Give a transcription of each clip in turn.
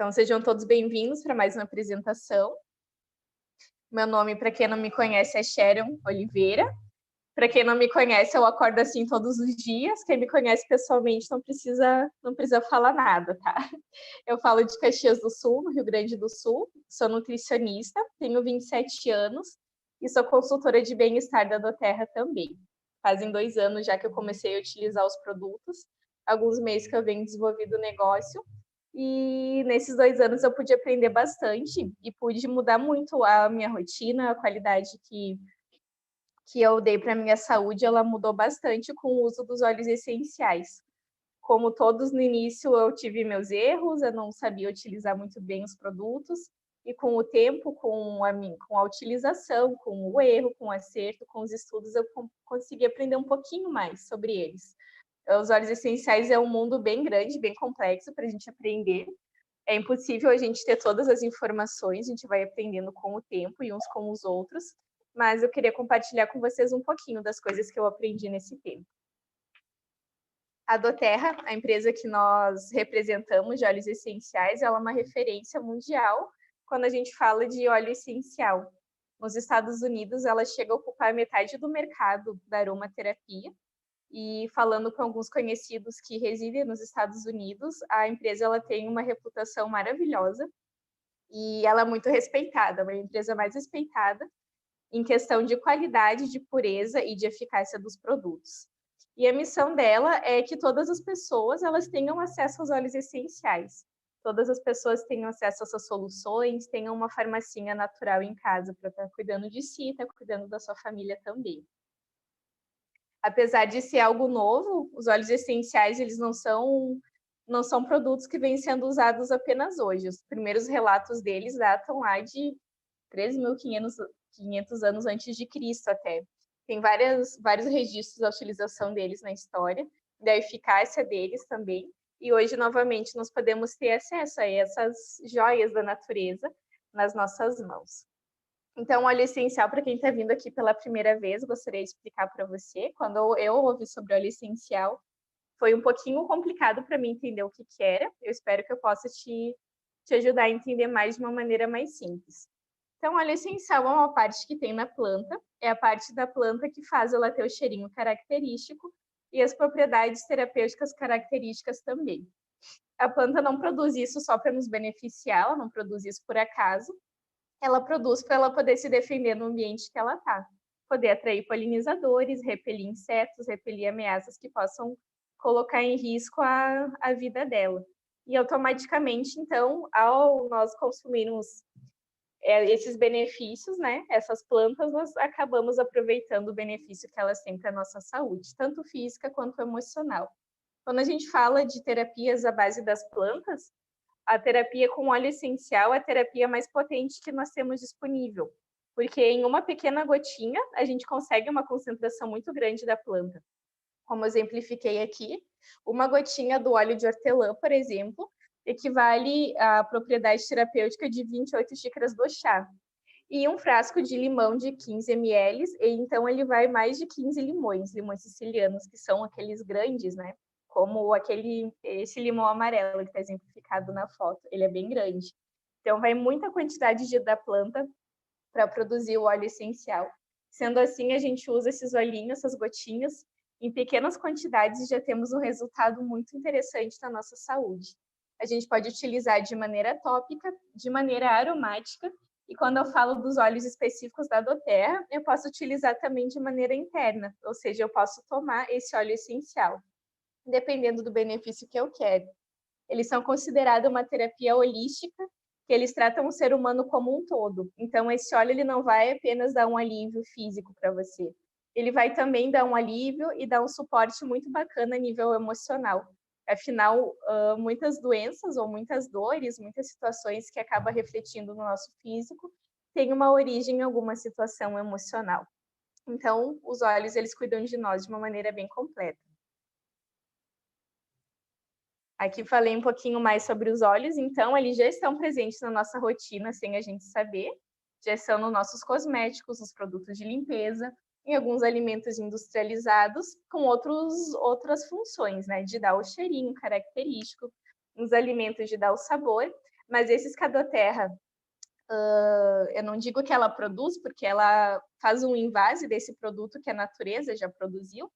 Então, sejam todos bem-vindos para mais uma apresentação. Meu nome, para quem não me conhece, é Sharon Oliveira. Para quem não me conhece, eu acordo assim todos os dias. Quem me conhece pessoalmente não precisa falar nada, tá? Eu falo de Caxias do Sul, no Rio Grande do Sul. Sou nutricionista, tenho 27 anos e sou consultora de bem-estar da doTERRA também. Fazem 2 anos já que eu comecei a utilizar os produtos, alguns meses que eu venho desenvolvendo o negócio. E nesses 2 anos eu pude aprender bastante e pude mudar muito a minha rotina, a qualidade que eu dei para a minha saúde, ela mudou bastante com o uso dos óleos essenciais. Como todos no início, eu tive meus erros, eu não sabia utilizar muito bem os produtos, e com o tempo, com a utilização, com o erro, com o acerto, com os estudos, eu consegui aprender um pouquinho mais sobre eles. Os óleos essenciais é um mundo bem grande, bem complexo para a gente aprender. É impossível a gente ter todas as informações, a gente vai aprendendo com o tempo e uns com os outros, mas eu queria compartilhar com vocês um pouquinho das coisas que eu aprendi nesse tempo. A doTERRA, a empresa que nós representamos de óleos essenciais, ela é uma referência mundial quando a gente fala de óleo essencial. Nos Estados Unidos, ela chega a ocupar metade do mercado da aromaterapia, e falando com alguns conhecidos que residem nos Estados Unidos, a empresa ela tem uma reputação maravilhosa e ela é muito respeitada, uma empresa mais respeitada em questão de qualidade, de pureza e de eficácia dos produtos. E a missão dela é que todas as pessoas elas tenham acesso aos óleos essenciais. Todas as pessoas tenham acesso a essas soluções, tenham uma farmacinha natural em casa para estar cuidando de si, estar cuidando da sua família também. Apesar de ser algo novo, os óleos essenciais eles não são produtos que vêm sendo usados apenas hoje. Os primeiros relatos deles datam lá de 3.500 anos antes de Cristo até. Tem vários registros da utilização deles na história, da eficácia deles também. E hoje, novamente, nós podemos ter acesso a essas joias da natureza nas nossas mãos. Então, óleo essencial, para quem está vindo aqui pela primeira vez, gostaria de explicar para você. Quando eu ouvi sobre óleo essencial, foi um pouquinho complicado para mim entender o que era. Eu espero que eu possa te ajudar a entender mais de uma maneira mais simples. Então, óleo essencial é uma parte que tem na planta, é a parte da planta que faz ela ter o cheirinho característico e as propriedades terapêuticas características também. A planta não produz isso só para nos beneficiar, ela não produz isso por acaso, ela produz para ela poder se defender no ambiente que ela está, poder atrair polinizadores, repelir insetos, repelir ameaças que possam colocar em risco a vida dela. E automaticamente, então, ao nós consumirmos esses benefícios, né, essas plantas, nós acabamos aproveitando o benefício que elas têm para a nossa saúde, tanto física quanto emocional. Quando a gente fala de terapias à base das plantas, a terapia com óleo essencial é a terapia mais potente que nós temos disponível, porque em uma pequena gotinha a gente consegue uma concentração muito grande da planta. Como exemplifiquei aqui, uma gotinha do óleo de hortelã, por exemplo, equivale à propriedade terapêutica de 28 xícaras do chá. E um frasco de limão de 15 ml, e então ele vai mais de 15 limões sicilianos, que são aqueles grandes, né? Como esse limão amarelo que está exemplificado na foto, ele é bem grande. Então, vai muita quantidade da planta para produzir o óleo essencial. Sendo assim, a gente usa esses olhinhos, essas gotinhas, em pequenas quantidades e já temos um resultado muito interessante na nossa saúde. A gente pode utilizar de maneira tópica, de maneira aromática, e quando eu falo dos óleos específicos da doTERRA, eu posso utilizar também de maneira interna, ou seja, eu posso tomar esse óleo essencial, dependendo do benefício que eu quero. Eles são considerados uma terapia holística, que eles tratam o ser humano como um todo. Então, esse óleo ele não vai apenas dar um alívio físico para você. Ele vai também dar um alívio e dar um suporte muito bacana a nível emocional. Afinal, muitas doenças ou muitas dores, muitas situações que acabam refletindo no nosso físico, têm uma origem em alguma situação emocional. Então, os óleos, eles cuidam de nós de uma maneira bem completa. Aqui falei um pouquinho mais sobre os óleos, então eles já estão presentes na nossa rotina sem a gente saber, já são nos nossos cosméticos, nos produtos de limpeza, em alguns alimentos industrializados, com outras funções, né, de dar o cheirinho característico, nos alimentos de dar o sabor, mas esses Cadoterra, eu não digo que ela produz, porque ela faz um invase desse produto que a natureza já produziu,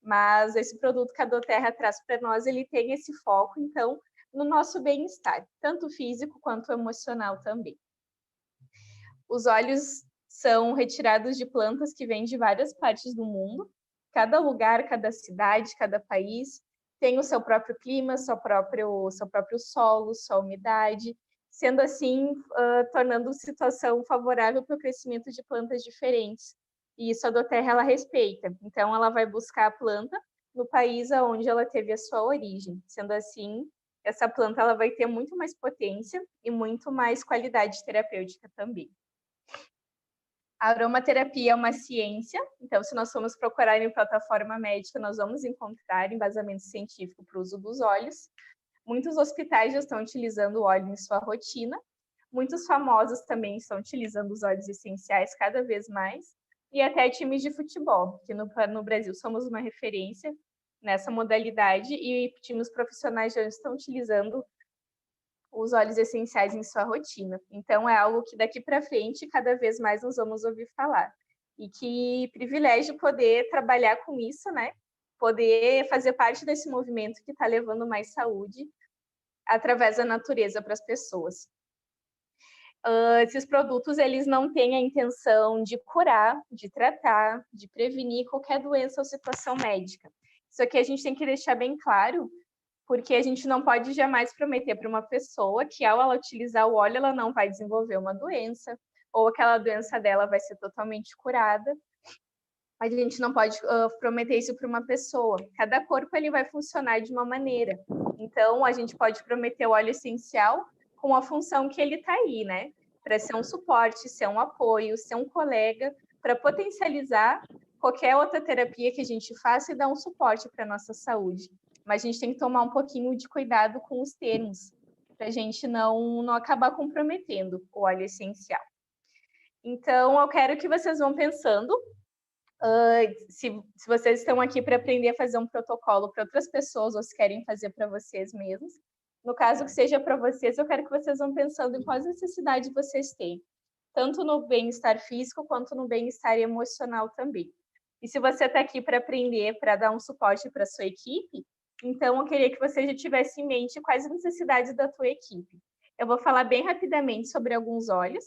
mas esse produto Cadoterra traz para nós, ele tem esse foco, então, no nosso bem-estar, tanto físico quanto emocional também. Os óleos são retirados de plantas que vêm de várias partes do mundo. Cada lugar, cada cidade, cada país tem o seu próprio clima, seu próprio solo, sua umidade, sendo assim, tornando a situação favorável para o crescimento de plantas diferentes. E isso a doTERRA ela respeita. Então, ela vai buscar a planta no país onde ela teve a sua origem. Sendo assim, essa planta ela vai ter muito mais potência e muito mais qualidade terapêutica também. A aromaterapia é uma ciência, então, se nós formos procurar em plataforma médica, nós vamos encontrar embasamento científico para o uso dos óleos. Muitos hospitais já estão utilizando o óleo em sua rotina. Muitos famosos também estão utilizando os óleos essenciais cada vez mais. E até times de futebol, que no Brasil somos uma referência nessa modalidade, e times profissionais já estão utilizando os óleos essenciais em sua rotina. Então, é algo que daqui para frente, cada vez mais nós vamos ouvir falar. E que privilégio poder trabalhar com isso, né? Poder fazer parte desse movimento que está levando mais saúde através da natureza para as pessoas. Esses produtos, eles não têm a intenção de curar, de tratar, de prevenir qualquer doença ou situação médica. Isso aqui a gente tem que deixar bem claro, porque a gente não pode jamais prometer para uma pessoa que, ao ela utilizar o óleo, ela não vai desenvolver uma doença, ou aquela doença dela vai ser totalmente curada. A gente não pode prometer isso para uma pessoa. Cada corpo ele vai funcionar de uma maneira. Então, a gente pode prometer o óleo essencial com a função que ele está aí, né? Para ser um suporte, ser um apoio, ser um colega, para potencializar qualquer outra terapia que a gente faça e dar um suporte para a nossa saúde. Mas a gente tem que tomar um pouquinho de cuidado com os termos, para a gente não acabar comprometendo o óleo essencial. Então, eu quero que vocês vão pensando, se vocês estão aqui para aprender a fazer um protocolo para outras pessoas, ou se querem fazer para vocês mesmos. No caso que seja para vocês, eu quero que vocês vão pensando em quais necessidades vocês têm, tanto no bem-estar físico quanto no bem-estar emocional também. E se você está aqui para aprender, para dar um suporte para a sua equipe, então eu queria que você já tivesse em mente quais as necessidades da tua equipe. Eu vou falar bem rapidamente sobre alguns óleos,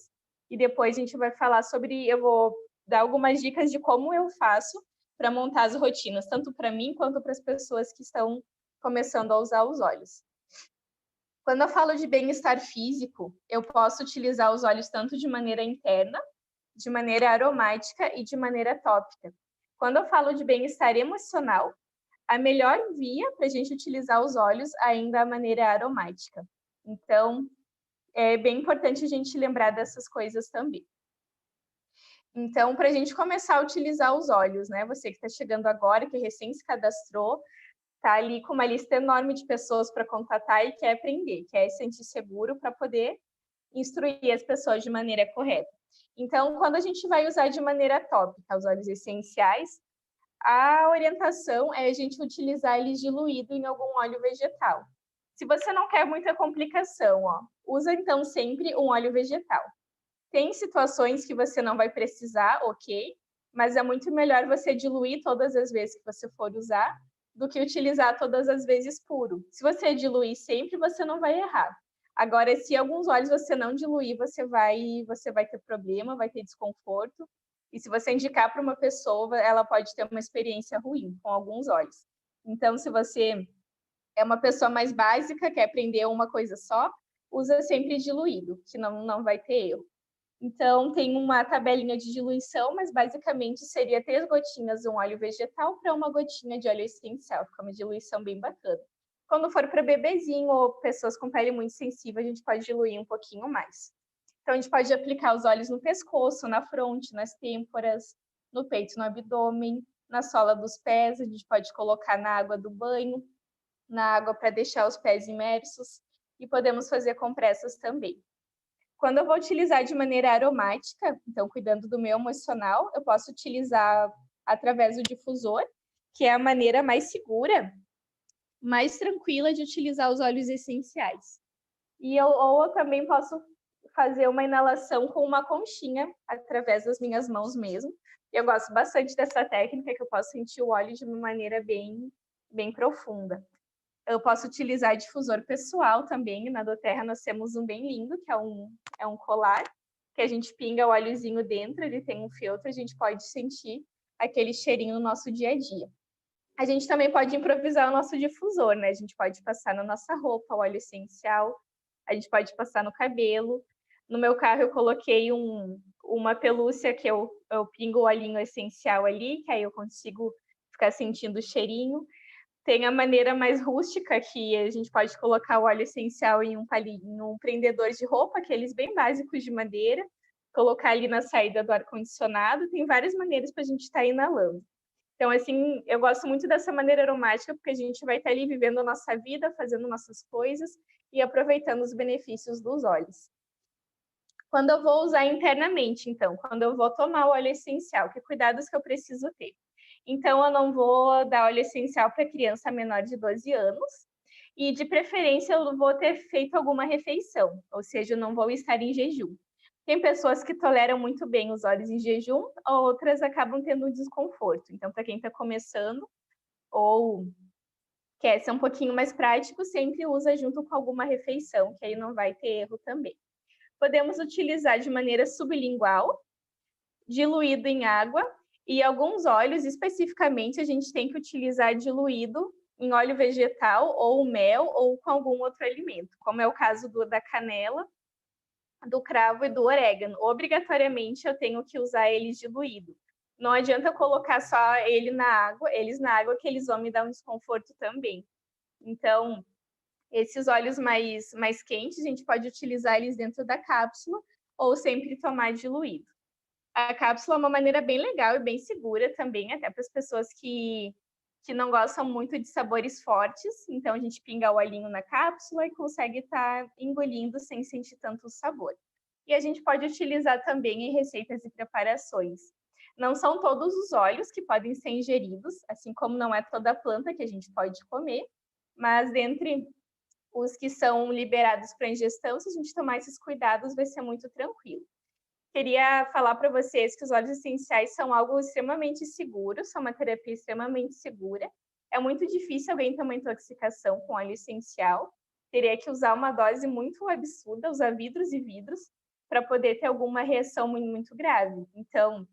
e depois a gente vai falar sobre, eu vou dar algumas dicas de como eu faço para montar as rotinas, tanto para mim quanto para as pessoas que estão começando a usar os óleos. Quando eu falo de bem-estar físico, eu posso utilizar os óleos tanto de maneira interna, de maneira aromática e de maneira tópica. Quando eu falo de bem-estar emocional, a melhor via para a gente utilizar os óleos ainda é a maneira aromática. Então, é bem importante a gente lembrar dessas coisas também. Então, para a gente começar a utilizar os óleos, né? Você que está chegando agora, que recém se cadastrou, está ali com uma lista enorme de pessoas para contatar e quer aprender, quer se sentir seguro para poder instruir as pessoas de maneira correta. Então, quando a gente vai usar de maneira tópica os óleos essenciais, a orientação é a gente utilizar eles diluído em algum óleo vegetal. Se você não quer muita complicação, usa então sempre um óleo vegetal. Tem situações que você não vai precisar, ok, mas é muito melhor você diluir todas as vezes que você for usar do que utilizar todas as vezes puro. Se você diluir sempre, você não vai errar. Agora, se alguns óleos você não diluir, você vai ter problema, vai ter desconforto. E se você indicar para uma pessoa, ela pode ter uma experiência ruim com alguns óleos. Então, se você é uma pessoa mais básica, quer aprender uma coisa só, usa sempre diluído, que não vai ter erro. Então, tem uma tabelinha de diluição, mas basicamente seria 3 gotinhas de um óleo vegetal para 1 gotinha de óleo essencial. Fica uma diluição bem bacana. Quando for para bebezinho ou pessoas com pele muito sensível, a gente pode diluir um pouquinho mais. Então, a gente pode aplicar os óleos no pescoço, na fronte, nas têmporas, no peito, no abdômen, na sola dos pés. A gente pode colocar na água do banho, na água para deixar os pés imersos. E podemos fazer compressas também. Quando eu vou utilizar de maneira aromática, então cuidando do meu emocional, eu posso utilizar através do difusor, que é a maneira mais segura, mais tranquila de utilizar os óleos essenciais. Ou eu também posso fazer uma inalação com uma conchinha, através das minhas mãos mesmo. Eu gosto bastante dessa técnica, que eu posso sentir o óleo de uma maneira bem profunda. Eu posso utilizar difusor pessoal também. Na doTERRA nós temos um bem lindo, que é um colar, que a gente pinga o óleozinho dentro, ele tem um filtro, a gente pode sentir aquele cheirinho no nosso dia a dia. A gente também pode improvisar o nosso difusor, né? A gente pode passar na nossa roupa o óleo essencial, a gente pode passar no cabelo. No meu carro eu coloquei uma pelúcia que eu pingo o olhinho essencial ali, que aí eu consigo ficar sentindo o cheirinho. Tem a maneira mais rústica, que a gente pode colocar o óleo essencial em um prendedor de roupa, aqueles bem básicos de madeira, colocar ali na saída do ar-condicionado. Tem várias maneiras para a gente estar inalando. Então, assim, eu gosto muito dessa maneira aromática, porque a gente vai estar ali vivendo a nossa vida, fazendo nossas coisas e aproveitando os benefícios dos óleos. Quando eu vou usar internamente, então, quando eu vou tomar o óleo essencial, que cuidados que eu preciso ter? Então, eu não vou dar óleo essencial para criança menor de 12 anos, e de preferência eu vou ter feito alguma refeição, ou seja, eu não vou estar em jejum. Tem pessoas que toleram muito bem os óleos em jejum, outras acabam tendo um desconforto. Então, para quem está começando ou quer ser um pouquinho mais prático, sempre usa junto com alguma refeição, que aí não vai ter erro também. Podemos utilizar de maneira sublingual, diluído em água, e alguns óleos, especificamente, a gente tem que utilizar diluído em óleo vegetal, ou mel, ou com algum outro alimento, como é o caso da canela, do cravo e do orégano. Obrigatoriamente eu tenho que usar eles diluído. Não adianta eu colocar só eles na água, que eles vão me dar um desconforto também. Então, esses óleos mais quentes, a gente pode utilizar eles dentro da cápsula ou sempre tomar diluído. A cápsula é uma maneira bem legal e bem segura também, até para as pessoas que não gostam muito de sabores fortes. Então, a gente pinga o olhinho na cápsula e consegue estar engolindo sem sentir tanto sabor. E a gente pode utilizar também em receitas e preparações. Não são todos os óleos que podem ser ingeridos, assim como não é toda a planta que a gente pode comer, mas dentre os que são liberados para ingestão, se a gente tomar esses cuidados, vai ser muito tranquilo. Queria falar para vocês que os óleos essenciais são algo extremamente seguro, são uma terapia extremamente segura. É muito difícil alguém ter uma intoxicação com óleo essencial. Teria que usar uma dose muito absurda, usar vidros e vidros, para poder ter alguma reação muito grave. Então,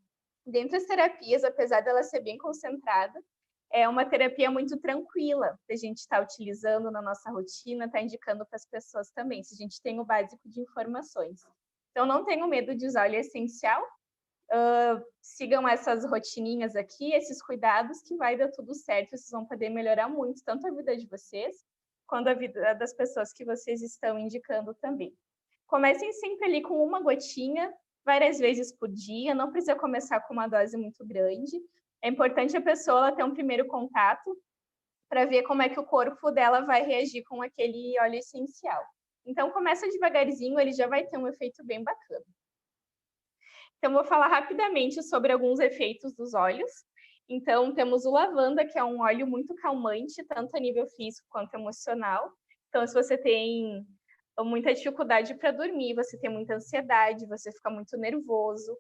dentre as terapias, apesar dela ser bem concentrada, é uma terapia muito tranquila que a gente está utilizando na nossa rotina, está indicando para as pessoas também, se a gente tem o básico de informações. Então, não tenham medo de usar óleo essencial, sigam essas rotininhas aqui, esses cuidados, que vai dar tudo certo, vocês vão poder melhorar muito, tanto a vida de vocês, quanto a vida das pessoas que vocês estão indicando também. Comecem sempre ali com uma gotinha, várias vezes por dia, não precisa começar com uma dose muito grande. É importante a pessoa ter um primeiro contato para ver como é que o corpo dela vai reagir com aquele óleo essencial. Então, começa devagarzinho, ele já vai ter um efeito bem bacana. Então, vou falar rapidamente sobre alguns efeitos dos óleos. Então, temos o lavanda, que é um óleo muito calmante, tanto a nível físico quanto emocional. Então, se você tem muita dificuldade para dormir, você tem muita ansiedade, você fica muito nervoso,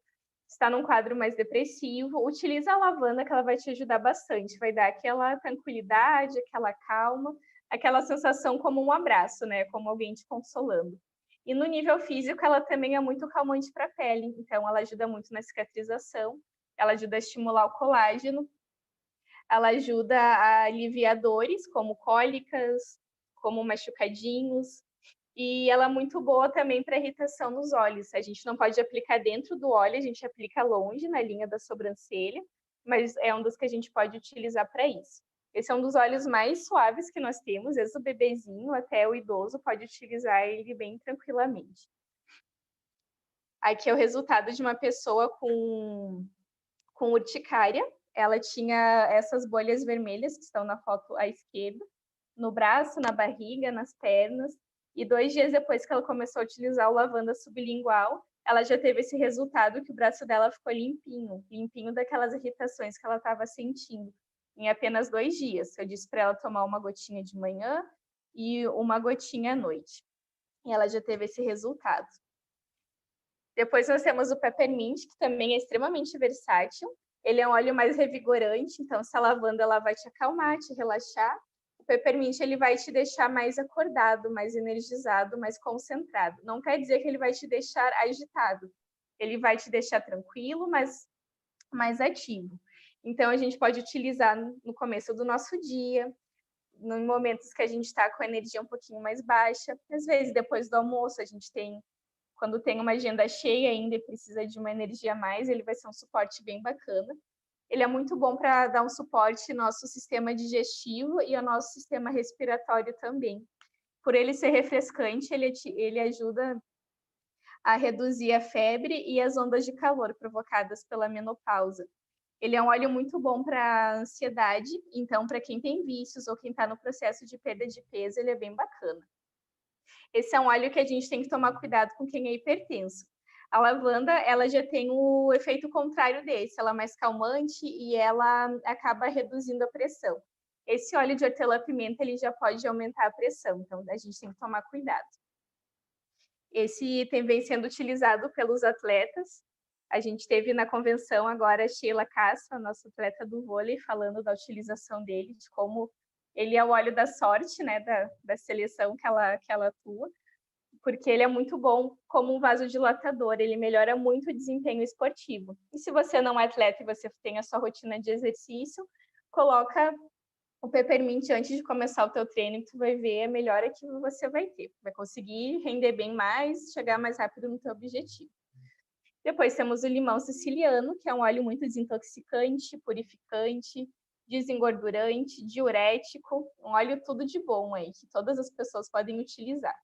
está num quadro mais depressivo, utiliza a lavanda, que ela vai te ajudar bastante, vai dar aquela tranquilidade, aquela calma, aquela sensação como um abraço, né? Como alguém te consolando. E no nível físico, ela também é muito calmante para a pele, então ela ajuda muito na cicatrização, ela ajuda a estimular o colágeno, ela ajuda a aliviar dores, como cólicas, como machucadinhos, e ela é muito boa também para irritação nos olhos. A gente não pode aplicar dentro do olho, a gente aplica longe, na linha da sobrancelha, mas é um dos que a gente pode utilizar para isso. Esse é um dos óleos mais suaves que nós temos, desde o bebezinho até o idoso pode utilizar ele bem tranquilamente. Aqui é o resultado de uma pessoa com urticária. Ela tinha essas bolhas vermelhas que estão na foto à esquerda, no braço, na barriga, nas pernas. E 2 dias depois que ela começou a utilizar o lavanda sublingual, ela já teve esse resultado, que o braço dela ficou limpinho daquelas irritações que ela estava sentindo, em apenas 2 dias. Eu disse para ela tomar uma gotinha de manhã e uma gotinha à noite. e ela já teve esse resultado. Depois nós temos o Peppermint, que também é extremamente versátil. Ele é um óleo mais revigorante, então se a lavanda ela vai te acalmar, te relaxar, o Peppermint ele vai te deixar mais acordado, mais energizado, mais concentrado. Não quer dizer que ele vai te deixar agitado. Ele vai te deixar tranquilo, mas mais ativo. Então a gente pode utilizar no começo do nosso dia, em momentos que a gente está com a energia um pouquinho mais baixa. Às vezes depois do almoço a gente tem, quando tem uma agenda cheia ainda e precisa de uma energia a mais, ele vai ser um suporte bem bacana. Ele é muito bom para dar um suporte ao nosso sistema digestivo e ao nosso sistema respiratório também. Por ele ser refrescante, ele ajuda a reduzir a febre e as ondas de calor provocadas pela menopausa. Ele é um óleo muito bom para ansiedade, então para quem tem vícios ou quem está no processo de perda de peso, ele é bem bacana. Esse é um óleo que a gente tem que tomar cuidado com quem é hipertenso. A lavanda, ela já tem o efeito contrário desse, ela é mais calmante e ela acaba reduzindo a pressão. Esse óleo de hortelã-pimenta, ele já pode aumentar a pressão, então a gente tem que tomar cuidado. Esse vem sendo utilizado pelos atletas. A gente teve na convenção agora a Sheila Castro, a nossa atleta do vôlei, falando da utilização dele, de como ele é o óleo da sorte, né, da seleção que ela atua, porque ele é muito bom como um vasodilatador, ele melhora muito o desempenho esportivo. E se você não é atleta e você tem a sua rotina de exercício, coloca o Peppermint antes de começar o teu treino, que tu vai ver a melhora que você vai ter. Vai conseguir render bem mais, chegar mais rápido no teu objetivo. Depois temos o limão siciliano, que é um óleo muito desintoxicante, purificante, desengordurante, diurético, um óleo tudo de bom aí, que todas as pessoas podem utilizar.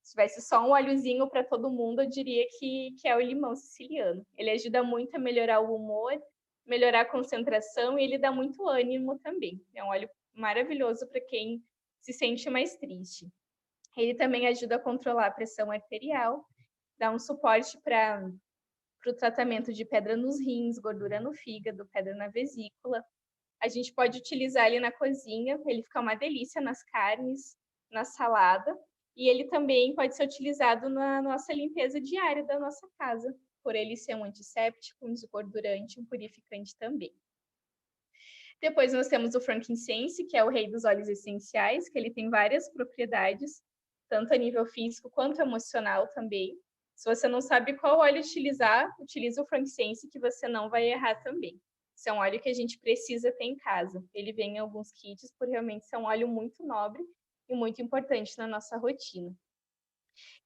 Se tivesse só um óleozinho para todo mundo, eu diria que é o limão siciliano. Ele ajuda muito a melhorar o humor, melhorar a concentração e ele dá muito ânimo também. É um óleo maravilhoso para quem se sente mais triste. Ele também ajuda a controlar a pressão arterial, dá um suporte para o tratamento de pedra nos rins, gordura no fígado, pedra na vesícula. A gente pode utilizar ele na cozinha, ele fica uma delícia nas carnes, na salada. E ele também pode ser utilizado na nossa limpeza diária da nossa casa, por ele ser um antisséptico, um desgordurante, um purificante também. Depois nós temos o frankincense, que é o rei dos óleos essenciais, que ele tem várias propriedades, tanto a nível físico quanto emocional também. Se você não sabe qual óleo utilizar, utilize o frankincense, que você não vai errar também. Esse é um óleo que a gente precisa ter em casa. Ele vem em alguns kits, por realmente ser um óleo muito nobre e muito importante na nossa rotina.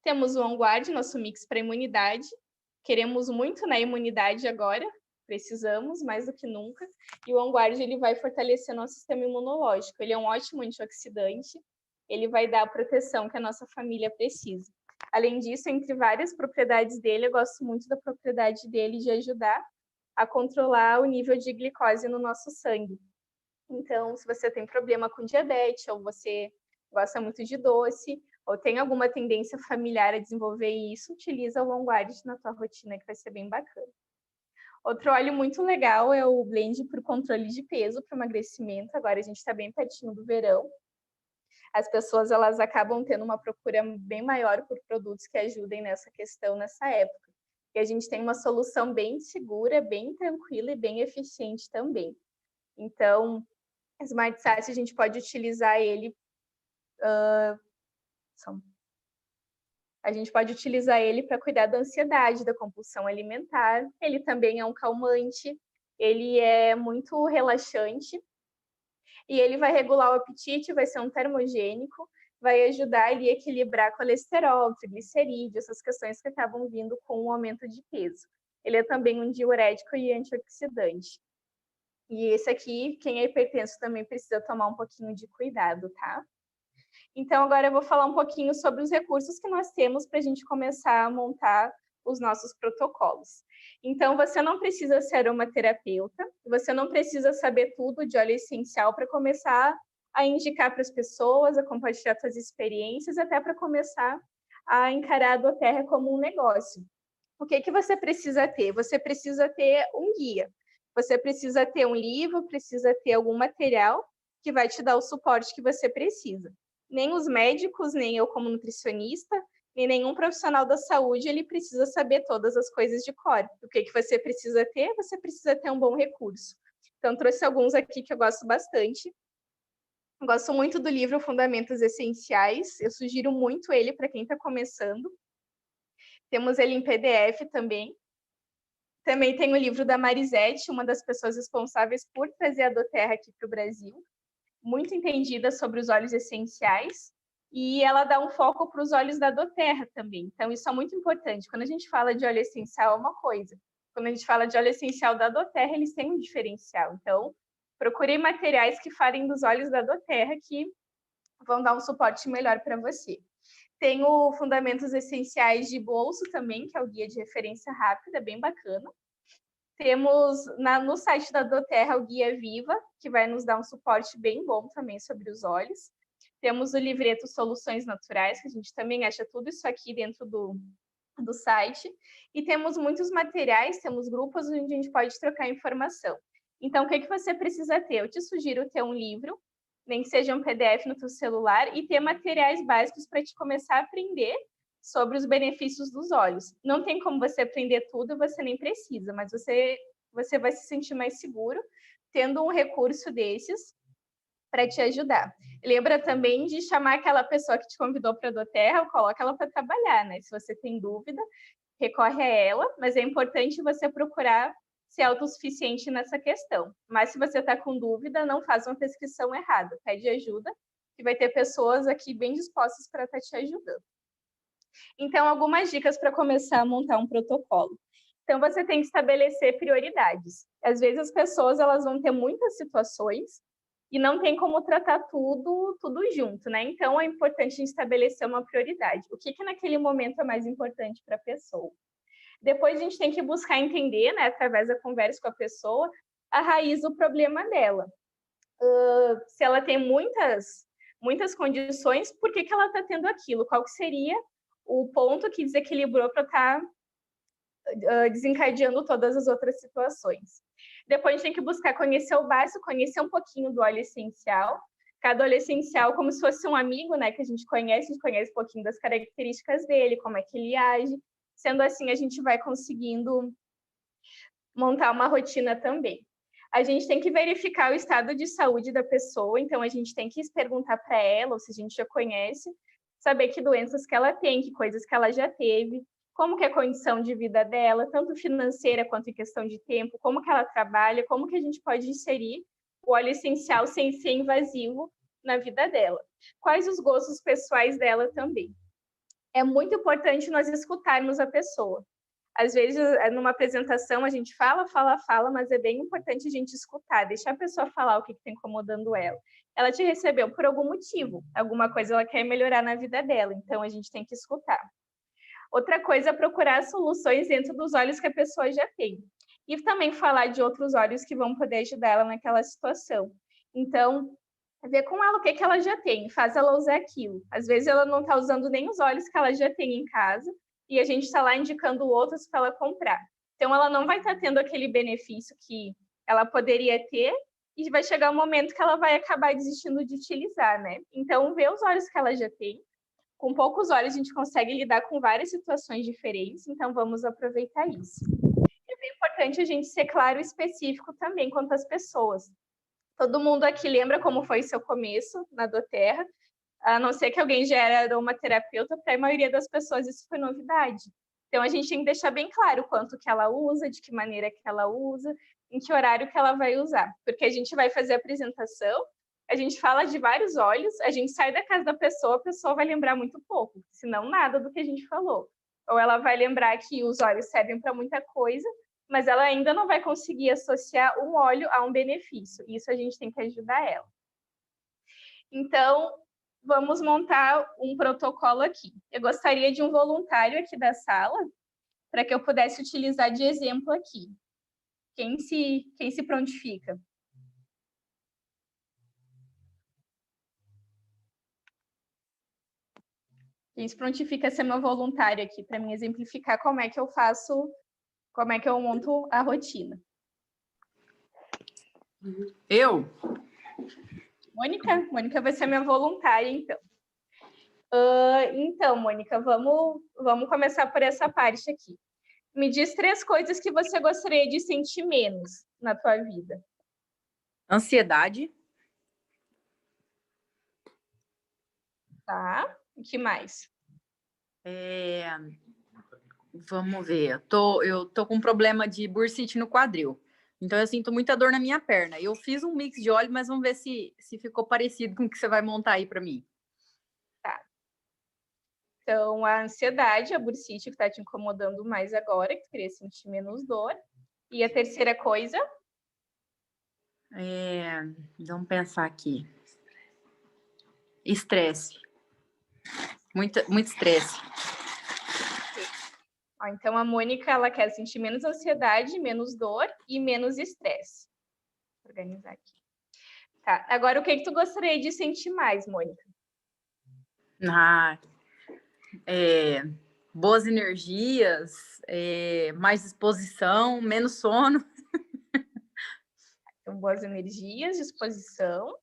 Temos o On Guard, nosso mix para imunidade. Queremos muito na imunidade agora, precisamos mais do que nunca. E o On Guard ele vai fortalecer nosso sistema imunológico. Ele é um ótimo antioxidante, ele vai dar a proteção que a nossa família precisa. Além disso, entre várias propriedades dele, eu gosto muito da propriedade dele de ajudar a controlar o nível de glicose no nosso sangue. Então, se você tem problema com diabetes ou você gosta muito de doce, ou tem alguma tendência familiar a desenvolver isso, utiliza o On Guard na tua rotina, que vai ser bem bacana. Outro óleo muito legal é o blend para o controle de peso, para emagrecimento. Agora a gente está bem pertinho do verão. As pessoas elas acabam tendo uma procura bem maior por produtos que ajudem nessa questão nessa época. E a gente tem uma solução bem segura, bem tranquila e bem eficiente também. Então, Smart Saci, a gente pode utilizar ele a gente pode utilizar ele para cuidar da ansiedade, da compulsão alimentar. Ele também é um calmante, ele é muito relaxante e ele vai regular o apetite, vai ser um termogênico, vai ajudar ali a equilibrar colesterol, triglicerídeos, essas questões que acabam vindo com o aumento de peso. Ele é também um diurético e antioxidante. E esse aqui, quem é hipertenso também precisa tomar um pouquinho de cuidado, tá? Então, agora eu vou falar um pouquinho sobre os recursos que nós temos para a gente começar a montar os nossos protocolos. Então, você não precisa ser uma terapeuta, você não precisa saber tudo de óleo essencial para começar a indicar para as pessoas, a compartilhar suas experiências, até para começar a encarar a doTERRA como um negócio. O que você precisa ter? Você precisa ter um guia, você precisa ter um livro, precisa ter algum material que vai te dar o suporte que você precisa. Nem os médicos, nem eu como nutricionista, e nenhum profissional da saúde ele precisa saber todas as coisas de cor. O que você precisa ter? Você precisa ter um bom recurso. Então, trouxe alguns aqui que eu gosto bastante. Eu gosto muito do livro Fundamentos Essenciais, eu sugiro muito ele para quem está começando. Temos ele em PDF também. Também tem o livro da Marisete, uma das pessoas responsáveis por trazer a doTERRA aqui para o Brasil, muito entendida sobre os óleos essenciais, e ela dá um foco para os óleos da doTERRA também. Então, isso é muito importante. Quando a gente fala de óleo essencial, é uma coisa. Quando a gente fala de óleo essencial da doTERRA, eles têm um diferencial. Então, procurei materiais que falem dos óleos da doTERRA, que vão dar um suporte melhor para você. Tem o Fundamentos Essenciais de Bolso também, que é o guia de referência rápida, bem bacana. Temos no site da doTERRA o Guia Viva, que vai nos dar um suporte bem bom também sobre os óleos. Temos o livreto Soluções Naturais, que a gente também acha tudo isso aqui dentro do site. E temos muitos materiais, temos grupos onde a gente pode trocar informação. Então, o que você precisa ter? Eu te sugiro ter um livro, nem que seja um PDF no teu celular, e ter materiais básicos para te começar a aprender sobre os benefícios dos óleos. Não tem como você aprender tudo, você nem precisa, mas você vai se sentir mais seguro tendo um recurso desses para te ajudar. Lembra também de chamar aquela pessoa que te convidou para a doTERRA, ou coloca ela para trabalhar, né? Se você tem dúvida, recorre a ela, mas é importante você procurar ser autossuficiente nessa questão. Mas se você está com dúvida, não faz uma prescrição errada, pede ajuda, que vai ter pessoas aqui bem dispostas para estar te ajudando. Então, algumas dicas para começar a montar um protocolo. Então, você tem que estabelecer prioridades. Às vezes, as pessoas elas vão ter muitas situações e não tem como tratar tudo junto, né? Então, é importante a gente estabelecer uma prioridade. O que naquele momento é mais importante para a pessoa? Depois, a gente tem que buscar entender, né, através da conversa com a pessoa, a raiz do problema dela. Se ela tem muitas condições, por que ela está tendo aquilo? Qual que seria o ponto que desequilibrou para estar desencadeando todas as outras situações? Depois a gente tem que buscar conhecer o básico, conhecer um pouquinho do óleo essencial. Cada óleo essencial, como se fosse um amigo, né, que a gente conhece um pouquinho das características dele, como é que ele age. Sendo assim, a gente vai conseguindo montar uma rotina também. A gente tem que verificar o estado de saúde da pessoa, então a gente tem que perguntar para ela, ou se a gente já conhece, saber que doenças que ela tem, que coisas que ela já teve, como que é a condição de vida dela, tanto financeira quanto em questão de tempo, como que ela trabalha, como que a gente pode inserir o óleo essencial sem ser invasivo na vida dela. Quais os gostos pessoais dela também. É muito importante nós escutarmos a pessoa. Às vezes, numa apresentação, a gente fala, mas é bem importante a gente escutar, deixar a pessoa falar o que está incomodando ela. Ela te recebeu por algum motivo, alguma coisa ela quer melhorar na vida dela, então a gente tem que escutar. Outra coisa é procurar soluções dentro dos óleos que a pessoa já tem. E também falar de outros óleos que vão poder ajudar ela naquela situação. Então, ver com ela o que ela já tem, faz ela usar aquilo. Às vezes ela não está usando nem os óleos que ela já tem em casa, e a gente está lá indicando outros para ela comprar. Então, ela não vai estar tendo aquele benefício que ela poderia ter, e vai chegar um momento que ela vai acabar desistindo de utilizar, né? Então, ver os óleos que ela já tem. Com poucos óleos, a gente consegue lidar com várias situações diferentes, então vamos aproveitar isso. É bem importante a gente ser claro e específico também quanto às pessoas. Todo mundo aqui lembra como foi seu começo na doTERRA, a não ser que alguém já era aromaterapeuta, para a maioria das pessoas isso foi novidade. Então, a gente tem que deixar bem claro quanto que ela usa, de que maneira que ela usa, em que horário que ela vai usar. Porque a gente vai fazer a apresentação, a gente fala de vários óleos, a gente sai da casa da pessoa, a pessoa vai lembrar muito pouco, se não nada do que a gente falou. Ou ela vai lembrar que os óleos servem para muita coisa, mas ela ainda não vai conseguir associar um óleo a um benefício. Isso a gente tem que ajudar ela. Então, vamos montar um protocolo aqui. Eu gostaria de um voluntário aqui da sala, para que eu pudesse utilizar de exemplo aqui. Quem se prontifica? Quem se prontifica a ser meu voluntário aqui, para me exemplificar como é que eu faço, como é que eu monto a rotina. Eu? Mônica vai ser minha voluntária, então. Então, Mônica, vamos começar por essa parte aqui. Me diz 3 coisas que você gostaria de sentir menos na tua vida. Ansiedade. Tá? O que mais? Vamos ver. Eu tô com um problema de bursite no quadril. Então, eu sinto muita dor na minha perna. Eu fiz um mix de óleo, mas vamos ver se ficou parecido com o que você vai montar aí para mim. Tá. Então, a ansiedade, a bursite que está te incomodando mais agora, que tu queria sentir menos dor. E a terceira coisa? Vamos pensar aqui. Estresse. Muito estresse. Então, a Mônica, ela quer sentir menos ansiedade, menos dor e menos estresse. Vou organizar aqui. Tá. Agora, o que tu gostaria de sentir mais, Mônica? Boas energias, mais disposição, menos sono. Então, boas energias, disposição.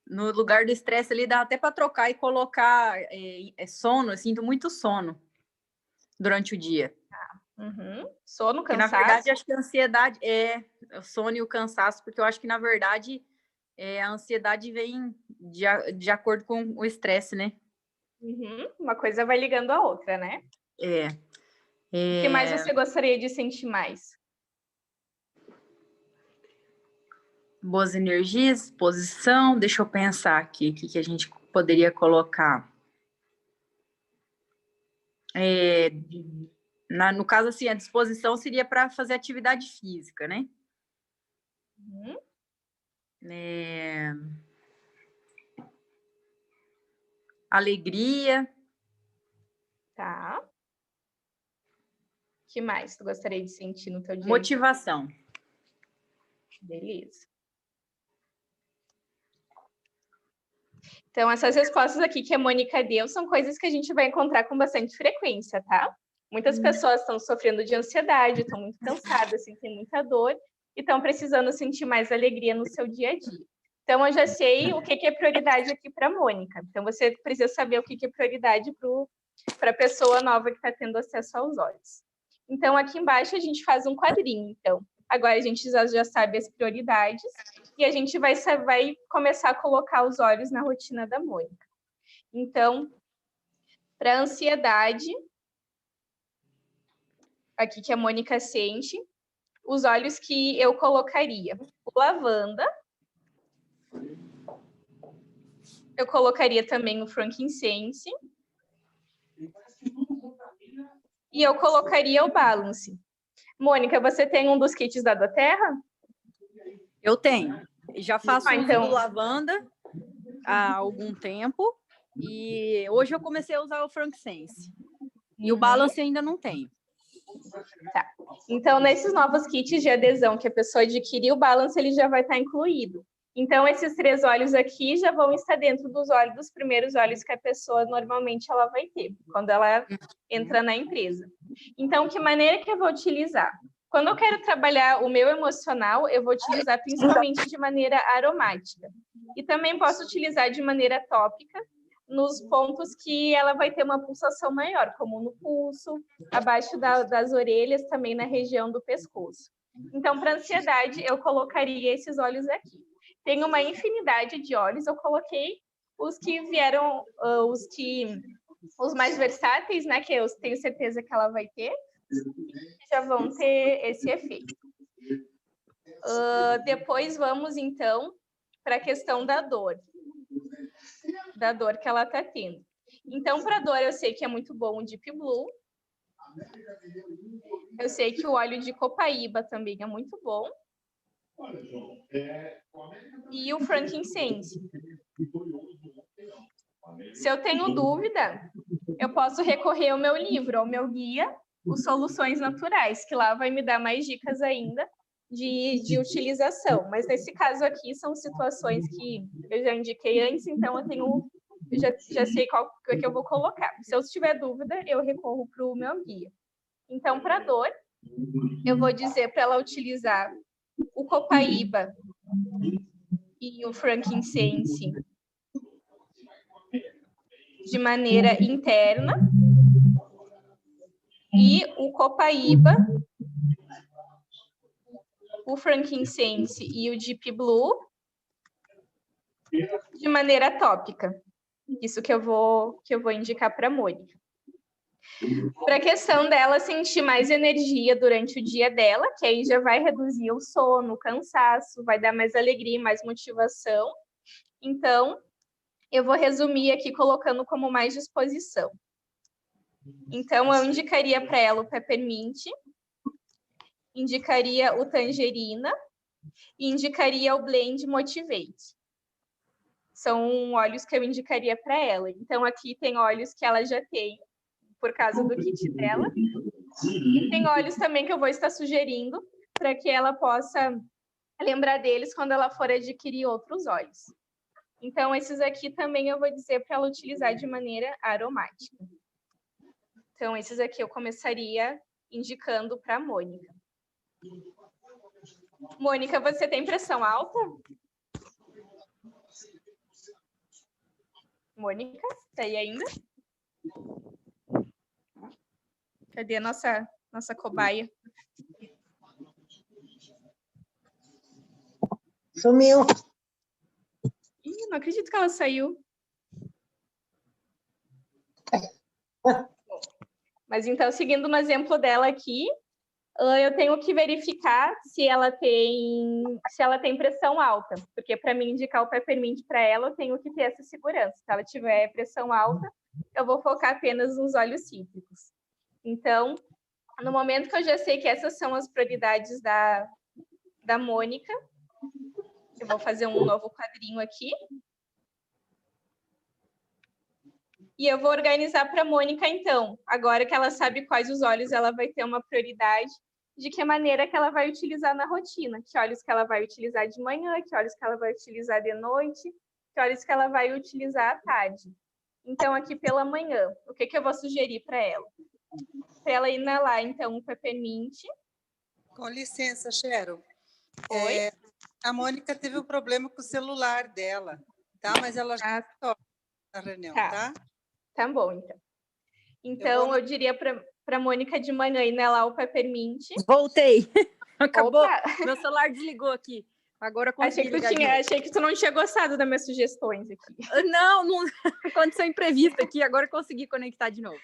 No lugar do estresse ali, dá até para trocar e colocar sono. Eu sinto muito sono durante o dia. Uhum. Sono, porque, cansaço. na verdade, acho que a ansiedade é o sono e o cansaço, porque eu acho que, na verdade, a ansiedade vem de acordo com o estresse, né? Uhum. Uma coisa vai ligando a outra, né? O que mais você gostaria de sentir mais? Boas energias, disposição. Deixa eu pensar aqui o que a gente poderia colocar. No caso, assim, a disposição seria para fazer atividade física, né? Uhum. Alegria. Tá. O que mais tu gostaria de sentir no teu dia? Motivação. Beleza. Então, essas respostas aqui que a Mônica deu são coisas que a gente vai encontrar com bastante frequência, tá? Muitas pessoas estão sofrendo de ansiedade, estão muito cansadas, sentem muita dor e estão precisando sentir mais alegria no seu dia a dia. Então, eu já sei o que é prioridade aqui para a Mônica. Então, você precisa saber o que é prioridade para a pessoa nova que está tendo acesso aos olhos. Então, aqui embaixo a gente faz um quadrinho. Então, agora a gente já sabe as prioridades e a gente vai começar a colocar os olhos na rotina da Mônica. Então, para ansiedade, aqui que a Mônica sente, os olhos que eu colocaria: o lavanda, eu colocaria também o frankincense e eu colocaria o balance. Mônica, você tem um dos kits da doTERRA? Eu tenho. Já faço uso então... do lavanda há algum tempo e hoje eu comecei a usar o frankincense. E o balance ainda não tenho. Tá. Então, nesses novos kits de adesão que a pessoa adquirir, o balance ele já vai estar incluído. Então, esses 3 óleos aqui já vão estar dentro dos primeiros óleos que a pessoa normalmente ela vai ter, quando ela entra na empresa. Então, que maneira que eu vou utilizar? Quando eu quero trabalhar o meu emocional, eu vou utilizar principalmente de maneira aromática. E também posso utilizar de maneira tópica, nos pontos que ela vai ter uma pulsação maior, como no pulso, abaixo das orelhas, também na região do pescoço. Então, para ansiedade, eu colocaria esses óleos aqui. Tem uma infinidade de óleos, eu coloquei os que vieram, os mais versáteis, né, que eu tenho certeza que ela vai ter, já vão ter esse efeito. Depois vamos, então, para a questão da dor que ela está tendo. Então, para dor, eu sei que é muito bom o Deep Blue. Eu sei que o óleo de copaíba também é muito bom. E o frankincense. Se eu tenho dúvida, eu posso recorrer ao meu livro, ao meu guia, Os Soluções Naturais, que lá vai me dar mais dicas ainda de utilização. Mas nesse caso aqui, são situações que eu já indiquei antes, então eu já sei qual que eu vou colocar. Se eu tiver dúvida, eu recorro para o meu guia. Então, para dor, eu vou dizer para ela utilizar o copaíba e o frankincense de maneira interna, e o copaíba, o frankincense e o deep blue de maneira tópica. Isso que eu vou indicar para a Mônica. Para a questão dela sentir mais energia durante o dia dela, que aí já vai reduzir o sono, o cansaço, vai dar mais alegria e mais motivação. Então, eu vou resumir aqui colocando como mais disposição. Então, eu indicaria para ela o peppermint, indicaria o tangerina e indicaria o blend motivate. São óleos que eu indicaria para ela. Então, aqui tem óleos que ela já tem, por causa do kit dela. E tem óleos também que eu vou estar sugerindo para que ela possa lembrar deles quando ela for adquirir outros óleos. Então, esses aqui também eu vou dizer para ela utilizar de maneira aromática. Então, esses aqui eu começaria indicando para a Mônica. Mônica, você tem pressão alta? Mônica, tá aí ainda? Cadê a nossa cobaia? Sumiu. Ih, não acredito que ela saiu. Mas então, seguindo no exemplo dela aqui, eu tenho que verificar se ela tem pressão alta, porque para mim indicar o peppermint para ela, eu tenho que ter essa segurança. Se ela tiver pressão alta, eu vou focar apenas nos óleos cítricos. Então, no momento que eu já sei que essas são as prioridades da Mônica, eu vou fazer um novo quadrinho aqui. E eu vou organizar para a Mônica, então, agora que ela sabe quais os óleos ela vai ter uma prioridade, de que maneira que ela vai utilizar na rotina, que óleos que ela vai utilizar de manhã, que óleos que ela vai utilizar de noite, que óleos que ela vai utilizar à tarde. Então, aqui pela manhã, o que eu vou sugerir para ela? Para ela inalar, então, o peppermint. Com licença, Cheryl. Oi? A Mônica teve um problema com o celular dela, tá? Mas ela já está na reunião, tá? Tá bom, então. Então, eu diria para a Mônica de manhã inalar o peppermint. Voltei. Acabou. Opa. Meu celular desligou aqui. Agora eu consegui achei que tu não tinha gostado das minhas sugestões aqui. Não aconteceu imprevisto aqui, agora eu consegui conectar de novo.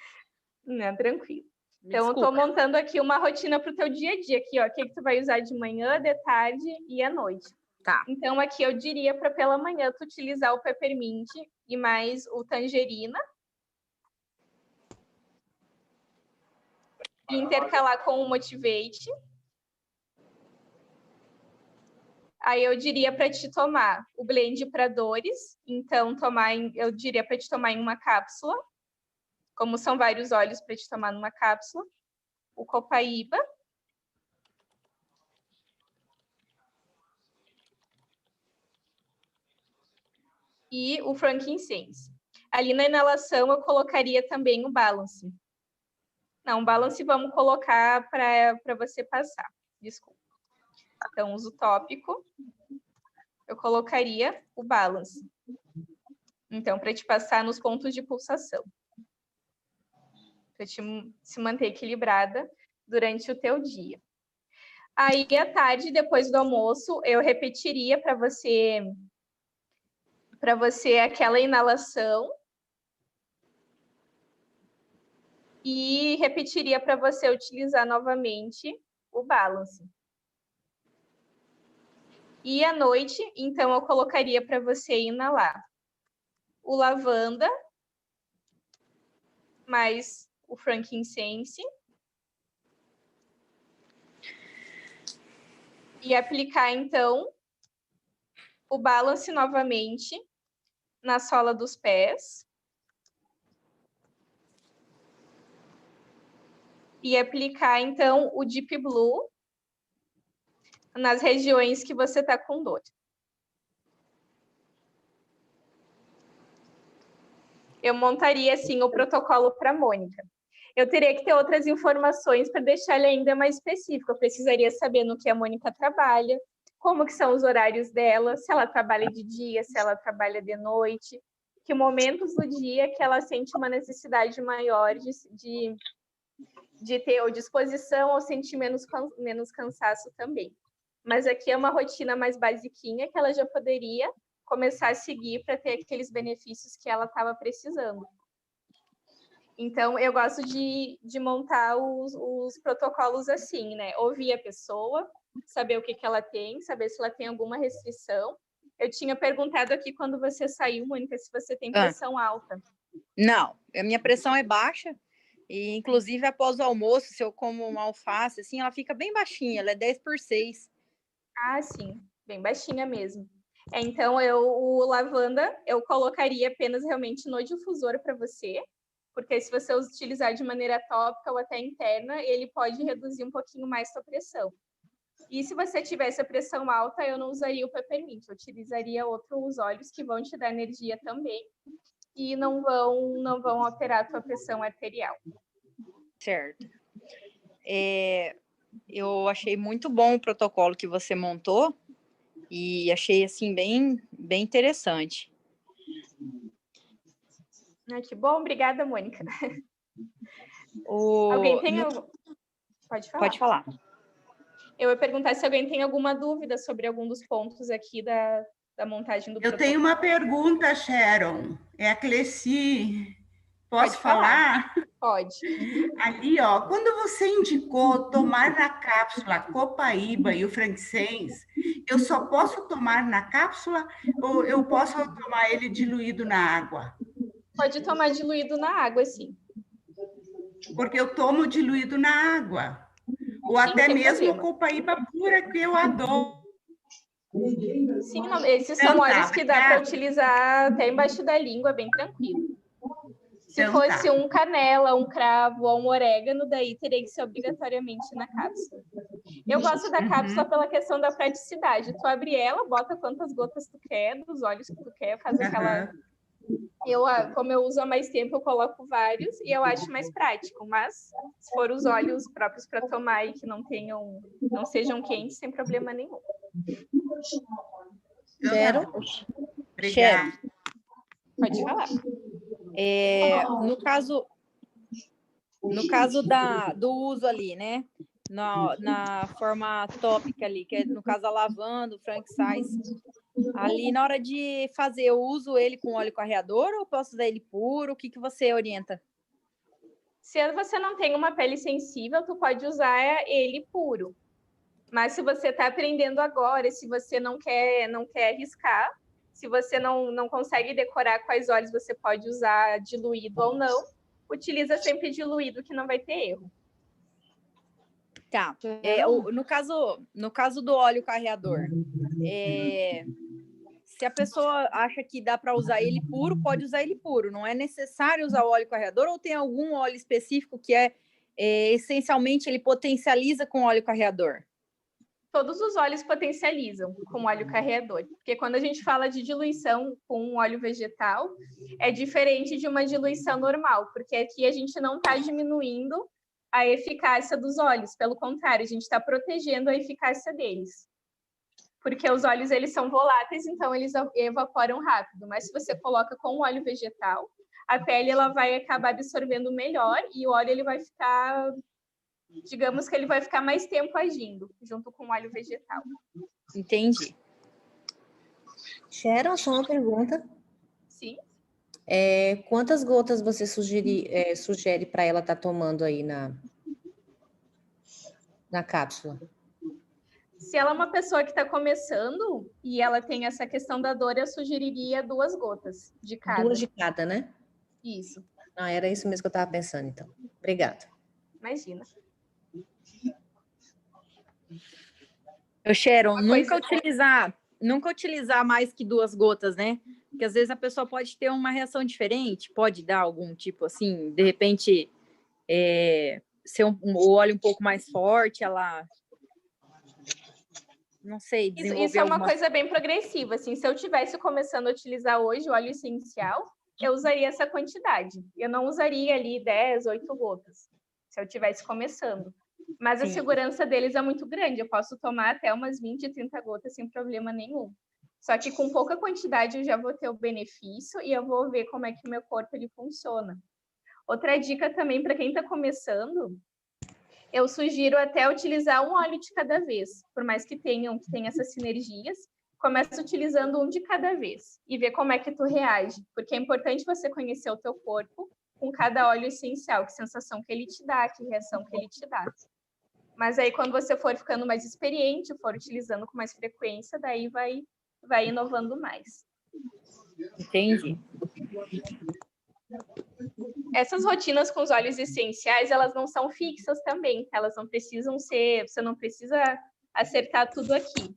Não, tranquilo. Então, Desculpa. eu estou montando aqui uma rotina para o teu dia a dia, aqui, ó, o que tu vai usar de manhã, de tarde e à noite. Tá. Então, aqui eu diria para pela manhã tu utilizar o peppermint e mais o tangerina. E intercalar com o motivate. Aí eu diria para te tomar o blend para dores. Então, eu diria para te tomar em uma cápsula. Como são vários óleos para te tomar numa cápsula. O copaíba. E o frankincense. Ali na inalação eu colocaria também o balance. Não, o balance vamos colocar para você passar. Desculpa. Então, uso tópico. Eu colocaria o balance. Então, para te passar nos pontos de pulsação. Para te se manter equilibrada durante o teu dia. Aí, à tarde, depois do almoço, eu repetiria para você aquela inalação. E repetiria para você utilizar novamente o balance. E à noite, então, eu colocaria para você inalar o lavanda, mais o frankincense. E aplicar, então, o balance novamente na sola dos pés. E aplicar, então, o Deep Blue nas regiões que você está com dor. Eu montaria, assim, o protocolo para a Mônica. Eu teria que ter outras informações para deixar ele ainda mais específico. Eu precisaria saber no que a Mônica trabalha, como que são os horários dela, se ela trabalha de dia, se ela trabalha de noite. que momentos do dia que ela sente uma necessidade maior de ter ou disposição ou sentir menos cansaço também. Mas aqui é uma rotina mais basiquinha que ela já poderia começar a seguir para ter aqueles benefícios que ela estava precisando. Então, eu gosto de montar os protocolos assim, né? Ouvir a pessoa, saber o que ela tem, saber se ela tem alguma restrição. Eu tinha perguntado aqui quando você saiu, Mônica, se você tem pressão alta. Não, a minha pressão é baixa. E, inclusive, após o almoço, se eu como uma alface, assim, ela fica bem baixinha, ela é 10/6. Ah, sim, bem baixinha mesmo. Então, o lavanda, eu colocaria apenas realmente no difusor para você, porque se você utilizar de maneira tópica ou até interna, ele pode reduzir um pouquinho mais sua pressão. E se você tivesse a pressão alta, eu não usaria o peppermint, eu utilizaria outros óleos que vão te dar energia também e não vão alterar a tua pressão arterial. Certo. Eu achei muito bom o protocolo que você montou e achei, assim, bem interessante. Que bom, obrigada, Mônica. Alguém tem algum... Pode falar. Pode falar. Eu ia perguntar se alguém tem alguma dúvida sobre algum dos pontos aqui da montagem do protocolo. Eu tenho uma pergunta, Sharon. É a Cleci. Posso falar? Pode. Ali, ó, quando você indicou tomar na cápsula copaíba e o frankincense, eu só posso tomar na cápsula ou eu posso tomar ele diluído na água? Pode tomar diluído na água, sim. Porque eu tomo diluído na água. Ou sim, até mesmo copaíba pura, que eu adoro. Sim, não, esses são óleos que dá para utilizar até embaixo da língua, bem tranquilo. Se fosse um canela, um cravo ou um orégano, daí teria que ser obrigatoriamente na cápsula. Eu gosto da cápsula pela questão da praticidade. Tu abre ela, bota quantas gotas tu quer, dos óleos que tu quer, faz aquela... como eu uso há mais tempo, eu coloco vários e eu acho mais prático. Mas se for os óleos próprios para tomar e que não sejam quentes, sem problema nenhum. Sharon? Pode falar. No caso do uso ali, né? Na forma tópica ali, que é no caso a lavanda, o frankincense. Ali, na hora de fazer, eu uso ele com óleo carreador ou posso usar ele puro? O que você orienta? Se você não tem uma pele sensível, tu pode usar ele puro. Mas se você está aprendendo agora, se você não quer arriscar, se você não consegue decorar quais óleos você pode usar diluído ou não, utiliza sempre diluído, que não vai ter erro. Tá. No caso do óleo carreador, se a pessoa acha que dá para usar ele puro, pode usar ele puro. Não é necessário usar o óleo carreador ou tem algum óleo específico que essencialmente ele potencializa com óleo carreador? Todos os óleos potencializam com óleo carreador, porque quando a gente fala de diluição com óleo vegetal, é diferente de uma diluição normal, porque aqui a gente não está diminuindo a eficácia dos óleos, pelo contrário, a gente está protegendo a eficácia deles. Porque os óleos, eles são voláteis, então eles evaporam rápido, mas se você coloca com óleo vegetal, a pele ela vai acabar absorvendo melhor e o óleo ele vai ficar... Digamos que ele vai ficar mais tempo agindo, junto com o óleo vegetal. Entendi. Sharon, só uma pergunta. Sim. Quantas gotas você sugere para ela estar tomando aí na cápsula? Se ela é uma pessoa que está começando e ela tem essa questão da dor, eu sugeriria 2 gotas de cada. 2 de cada, né? Isso. Era isso mesmo que eu estava pensando, então. Obrigada. Imagina. Sharon, nunca utilizar mais que 2 gotas, né? Porque às vezes a pessoa pode ter uma reação diferente, pode dar algum tipo assim, de repente ser o óleo um pouco mais forte, ela não sei, desenvolver isso é uma coisa bem progressiva, assim, se eu tivesse começando a utilizar hoje o óleo essencial, eu usaria essa quantidade, eu não usaria ali 10, 8 gotas, se eu tivesse começando. Mas a segurança deles é muito grande. Eu posso tomar até umas 20, 30 gotas sem problema nenhum. Só que com pouca quantidade eu já vou ter o benefício e eu vou ver como é que o meu corpo ele funciona. Outra dica também para quem está começando, eu sugiro até utilizar um óleo de cada vez, por mais que tenha essas sinergias, começa utilizando um de cada vez e ver como é que tu reage, porque é importante você conhecer o teu corpo com cada óleo essencial, que sensação que ele te dá, que reação que ele te dá. Mas aí quando você for ficando mais experiente, for utilizando com mais frequência, daí vai inovando mais. Entendi. Essas rotinas com os óleos essenciais, elas não são fixas também, elas não precisam ser, você não precisa acertar tudo aqui.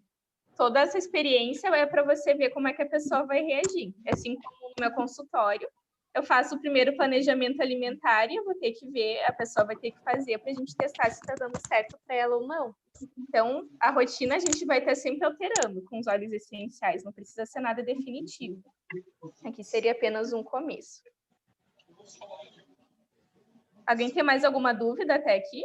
Toda essa experiência é para você ver como é que a pessoa vai reagir. Assim como no meu consultório, eu faço o primeiro planejamento alimentar e eu vou ter que ver, a pessoa vai ter que fazer para a gente testar se está dando certo para ela ou não. Então, a rotina a gente vai estar sempre alterando com os óleos essenciais, não precisa ser nada definitivo. Aqui seria apenas um começo. Alguém tem mais alguma dúvida até aqui?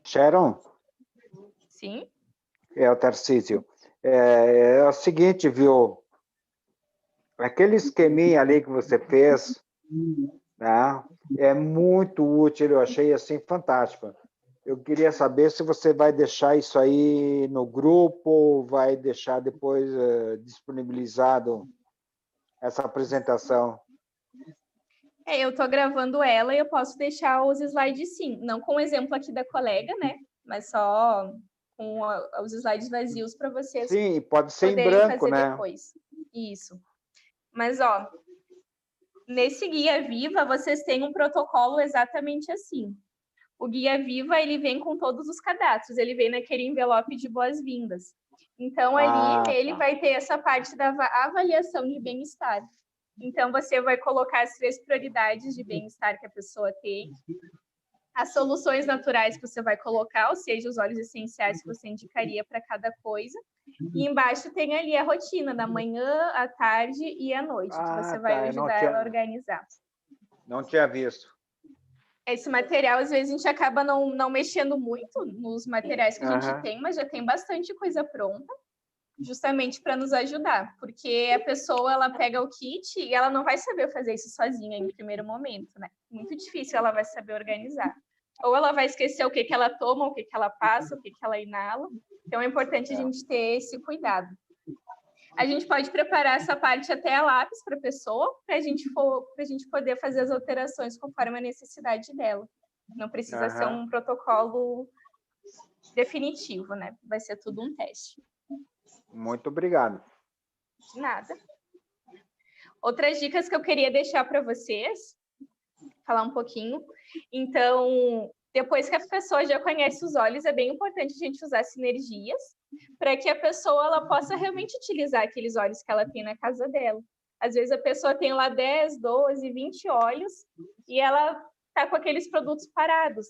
Sharon? Sim. É o Tarcísio. É o seguinte, viu? Aquele esqueminha ali que você fez, né, é muito útil, eu achei assim fantástico. Eu queria saber se você vai deixar isso aí no grupo, ou vai deixar depois disponibilizado essa apresentação. Eu estou gravando ela e eu posso deixar os slides sim, não com o exemplo aqui da colega, né? Mas só com os slides vazios para vocês. Sim, pode ser em branco, né? Depois. Isso. Mas, ó, nesse Guia Viva, vocês têm um protocolo exatamente assim. O Guia Viva, ele vem com todos os cadastros, ele vem naquele envelope de boas-vindas. Então, ali, ele vai ter essa parte da avaliação de bem-estar. Então, você vai colocar as 3 prioridades de bem-estar que a pessoa tem, as soluções naturais que você vai colocar, ou seja, os óleos essenciais que você indicaria para cada coisa. E embaixo tem ali a rotina, da manhã, à tarde e à noite, que você vai ajudar ela a organizar. Não tinha visto. Esse material, às vezes, a gente acaba não mexendo muito nos materiais que a gente tem, mas já tem bastante coisa pronta, justamente para nos ajudar, porque a pessoa, ela pega o kit e ela não vai saber fazer isso sozinha em primeiro momento, né? Muito difícil ela vai saber organizar. Ou ela vai esquecer o que ela toma, o que ela passa, o que ela inala. Então, é importante a gente ter esse cuidado. A gente pode preparar essa parte até a lápis para a pessoa, para a gente poder fazer as alterações conforme a necessidade dela. Não precisa ser um protocolo definitivo, né? Vai ser tudo um teste. Muito obrigado. De nada. Outras dicas que eu queria deixar para vocês, falar um pouquinho. Então, depois que a pessoa já conhece os óleos, é bem importante a gente usar sinergias para que a pessoa ela possa realmente utilizar aqueles óleos que ela tem na casa dela. Às vezes a pessoa tem lá 10, 12, 20 óleos e ela está com aqueles produtos parados.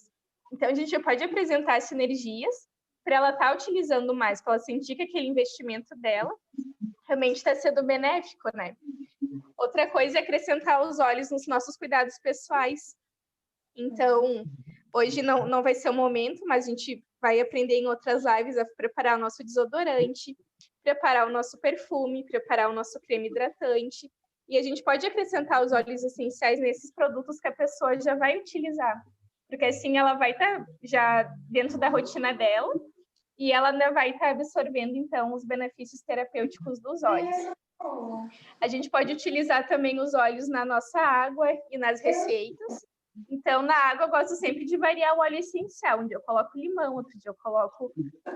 Então, a gente pode apresentar sinergias para ela estar utilizando mais, para ela sentir que aquele investimento dela realmente está sendo benéfico, né? Outra coisa é acrescentar os óleos nos nossos cuidados pessoais. Então, hoje não vai ser o momento, mas a gente vai aprender em outras lives a preparar o nosso desodorante, preparar o nosso perfume, preparar o nosso creme hidratante. E a gente pode acrescentar os óleos essenciais nesses produtos que a pessoa já vai utilizar. Porque assim ela vai estar já dentro da rotina dela e ela ainda vai estar absorvendo, então, os benefícios terapêuticos dos óleos. A gente pode utilizar também os óleos na nossa água e nas receitas. Então, na água, eu gosto sempre de variar o óleo essencial. Um dia eu coloco limão, outro dia eu coloco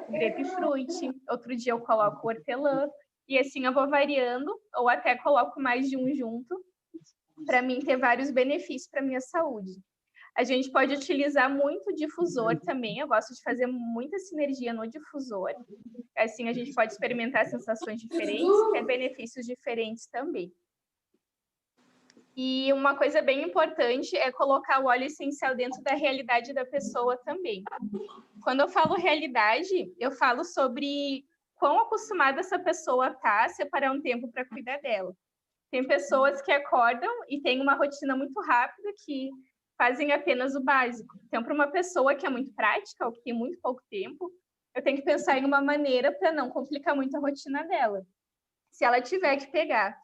grapefruit, outro dia eu coloco hortelã. E assim eu vou variando, ou até coloco mais de um junto, para mim ter vários benefícios para a minha saúde. A gente pode utilizar muito difusor também. Eu gosto de fazer muita sinergia no difusor. Assim, a gente pode experimentar sensações diferentes e ter benefícios diferentes também. E uma coisa bem importante é colocar o óleo essencial dentro da realidade da pessoa também. Quando eu falo realidade, eu falo sobre quão acostumada essa pessoa está a separar um tempo para cuidar dela. Tem pessoas que acordam e têm uma rotina muito rápida, que fazem apenas o básico. Então, para uma pessoa que é muito prática, ou que tem muito pouco tempo, eu tenho que pensar em uma maneira para não complicar muito a rotina dela. Se ela tiver que pegar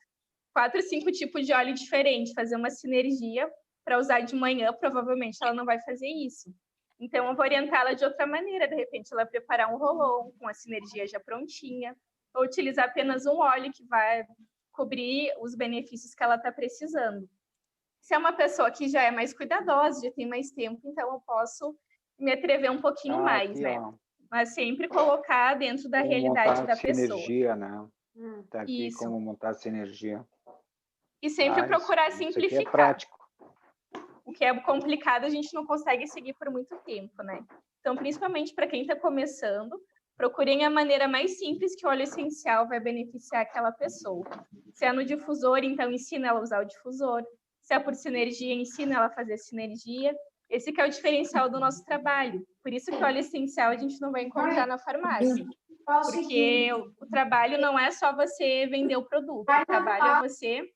4, 5 tipos de óleo diferentes, fazer uma sinergia para usar de manhã, provavelmente ela não vai fazer isso. Então, eu vou orientá-la de outra maneira. De repente, ela preparar um roll-on com a sinergia já prontinha, ou utilizar apenas um óleo que vai cobrir os benefícios que ela está precisando. Se é uma pessoa que já é mais cuidadosa, já tem mais tempo, então eu posso me atrever um pouquinho mais, aqui, né? ó. Mas sempre colocar dentro da Como realidade montar da pessoa. sinergia, né? Tá aqui Isso. como montar sinergia. E sempre procurar simplificar. Isso aqui é prático. O que é complicado, a gente não consegue seguir por muito tempo, né? Então, principalmente para quem está começando, procurem a maneira mais simples que o óleo essencial vai beneficiar aquela pessoa. Se é no difusor, então ensina ela a usar o difusor. Se é por sinergia, ensina ela a fazer sinergia. Esse que é o diferencial do nosso trabalho. Por isso que o óleo essencial a gente não vai encontrar na farmácia. Porque o trabalho não é só você vender o produto. O trabalho é você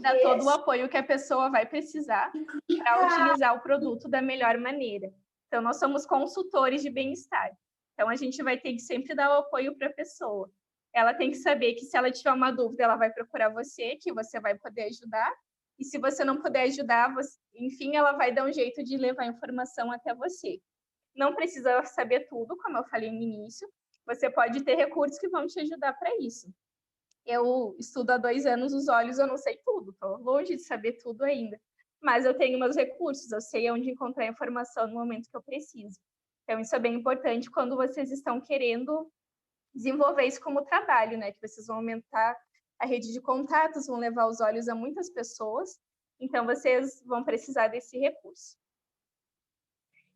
dar todo o apoio que a pessoa vai precisar para utilizar o produto da melhor maneira. Então, nós somos consultores de bem-estar. Então, a gente vai ter que sempre dar o apoio para a pessoa. Ela tem que saber que se ela tiver uma dúvida, ela vai procurar você, que você vai poder ajudar. E se você não puder ajudar, enfim, ela vai dar um jeito de levar a informação até você. Não precisa saber tudo, como eu falei no início. Você pode ter recursos que vão te ajudar para isso. Eu estudo há 2 anos os óleos, eu não sei tudo. Estou longe de saber tudo ainda. Mas eu tenho meus recursos, eu sei onde encontrar informação no momento que eu preciso. Então, isso é bem importante quando vocês estão querendo desenvolver isso como trabalho, né? Que vocês vão aumentar a rede de contatos, vão levar os olhos a muitas pessoas. Então, vocês vão precisar desse recurso.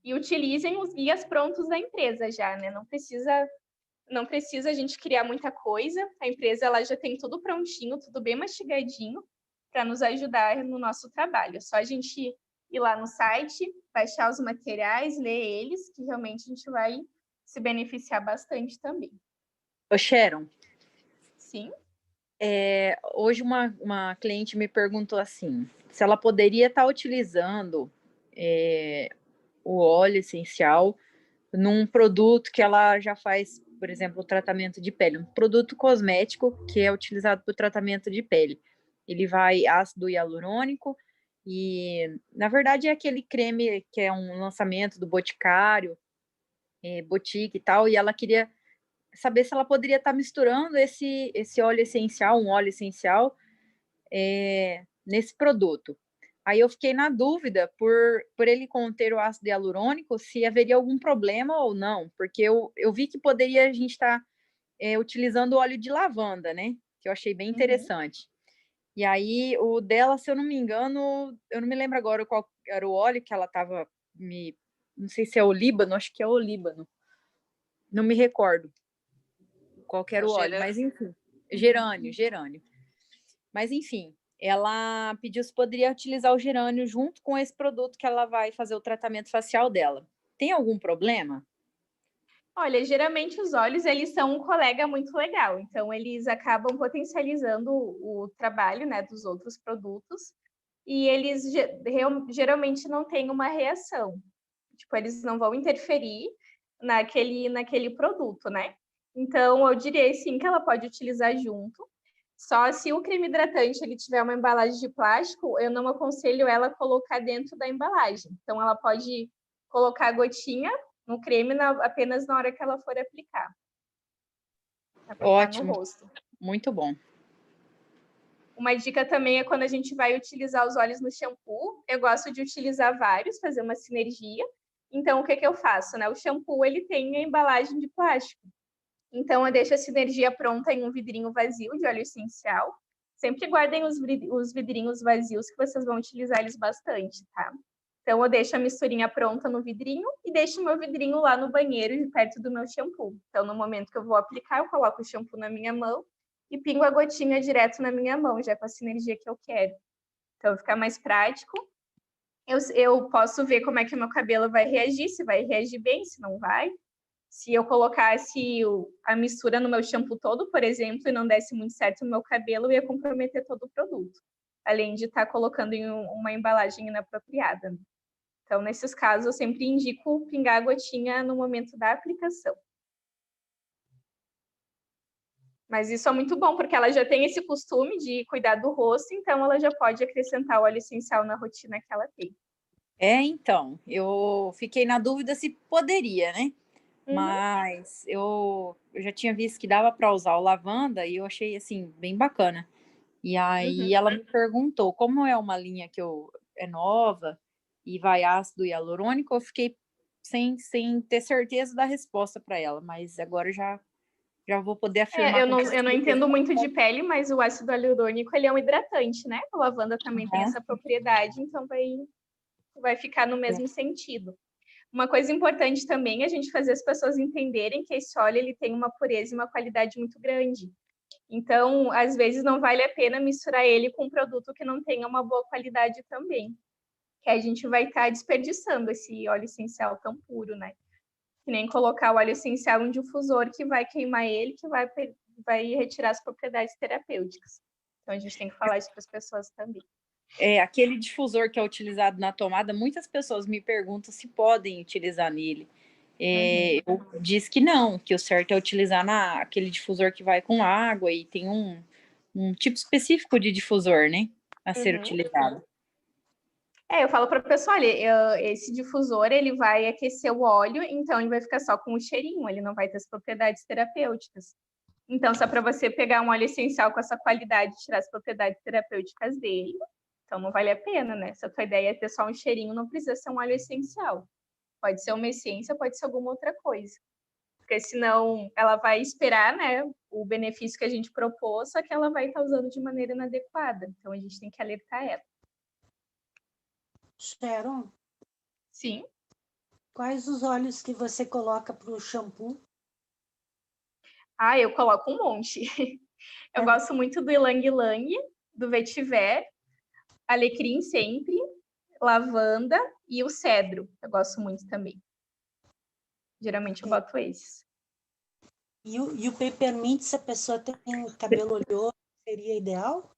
E utilizem os guias prontos da empresa já, né? Não precisa a gente criar muita coisa. A empresa ela já tem tudo prontinho, tudo bem mastigadinho para nos ajudar no nosso trabalho. É só a gente ir lá no site, baixar os materiais, ler eles, que realmente a gente vai se beneficiar bastante também. Ô, Sharon. Sim? Hoje uma cliente me perguntou assim, se ela poderia estar utilizando o óleo essencial num produto que ela já faz, por exemplo, o tratamento de pele, um produto cosmético que é utilizado para o tratamento de pele. Ele vai ácido hialurônico e, na verdade, é aquele creme que é um lançamento do Boticário, Botique e tal, e ela queria saber se ela poderia estar misturando esse óleo essencial, um óleo essencial, nesse produto. Aí eu fiquei na dúvida por ele conter o ácido hialurônico, se haveria algum problema ou não, porque eu vi que poderia a gente estar utilizando o óleo de lavanda, né? Que eu achei bem interessante. E aí o dela, se eu não me engano, eu não me lembro agora qual era o óleo que ela estava não sei se é olíbano, acho que é olíbano. Não me recordo qual era o óleo, mas enfim. Gerânio. Mas enfim, ela pediu se poderia utilizar o gerânio junto com esse produto que ela vai fazer o tratamento facial dela. Tem algum problema? Olha, geralmente os óleos, eles são um colega muito legal. Então, eles acabam potencializando o trabalho, né, dos outros produtos. E eles geralmente não têm uma reação. Tipo, eles não vão interferir naquele produto, né? Então, eu diria, sim, que ela pode utilizar junto. Só se o creme hidratante ele tiver uma embalagem de plástico, eu não aconselho ela a colocar dentro da embalagem. Então, ela pode colocar a gotinha no creme apenas na hora que ela for aplicar. Ótimo. No rosto. Muito bom. Uma dica também é quando a gente vai utilizar os óleos no shampoo. Eu gosto de utilizar vários, fazer uma sinergia. Então, o que eu faço, né? O shampoo, ele tem a embalagem de plástico. Então, eu deixo a sinergia pronta em um vidrinho vazio de óleo essencial. Sempre guardem os vidrinhos vazios, que vocês vão utilizar eles bastante, tá? Então, eu deixo a misturinha pronta no vidrinho e deixo o meu vidrinho lá no banheiro, perto do meu shampoo. Então, no momento que eu vou aplicar, eu coloco o shampoo na minha mão e pingo a gotinha direto na minha mão, já com a sinergia que eu quero. Então, fica mais prático. Eu posso ver como é que o meu cabelo vai reagir, se vai reagir bem, se não vai. Se eu colocasse a mistura no meu shampoo todo, por exemplo, e não desse muito certo no meu cabelo, eu ia comprometer todo o produto, além de estar colocando em uma embalagem inapropriada. Então, nesses casos, eu sempre indico pingar a gotinha no momento da aplicação. Mas isso é muito bom, porque ela já tem esse costume de cuidar do rosto, então ela já pode acrescentar o óleo essencial na rotina que ela tem. Então, eu fiquei na dúvida se poderia, né? Mas eu já tinha visto que dava para usar o lavanda e eu achei, assim, bem bacana. E aí ela me perguntou, como é uma linha que é nova e vai ácido e hialurônico, eu fiquei sem ter certeza da resposta para ela, mas agora já vou poder afirmar. Eu não entendo muito de pele, mas o ácido hialurônico, ele é um hidratante, né? A lavanda também tem essa propriedade, então vai ficar no mesmo sentido. Uma coisa importante também é a gente fazer as pessoas entenderem que esse óleo ele tem uma pureza e uma qualidade muito grande. Então, às vezes, não vale a pena misturar ele com um produto que não tenha uma boa qualidade também. Que a gente vai estar desperdiçando esse óleo essencial tão puro, né? Que nem colocar o óleo essencial em um difusor que vai queimar ele, que vai retirar as propriedades terapêuticas. Então, a gente tem que falar isso para as pessoas também. Aquele difusor que é utilizado na tomada, muitas pessoas me perguntam se podem utilizar nele. Eu disse que não, que o certo é utilizar aquele difusor que vai com água e tem um tipo específico de difusor, né, a ser utilizado. Eu falo para o pessoal, olha, esse difusor ele vai aquecer o óleo, então ele vai ficar só com o cheirinho, ele não vai ter as propriedades terapêuticas. Então, só para você pegar um óleo essencial com essa qualidade e tirar as propriedades terapêuticas dele, então não vale a pena, né? Se a tua ideia é ter só um cheirinho, não precisa ser um óleo essencial. Pode ser uma essência, pode ser alguma outra coisa. Porque senão ela vai esperar, né, o benefício que a gente propôs, só que ela vai estar usando de maneira inadequada. Então a gente tem que alertar ela. Sharon? Sim. Quais os óleos que você coloca para o shampoo? Eu coloco um monte. Eu gosto muito do Ylang Ylang, do Vetiver, alecrim sempre, lavanda e o cedro. Eu gosto muito também. Geralmente eu boto esses. E o peppermint, se a pessoa tem cabelo oleoso, seria ideal?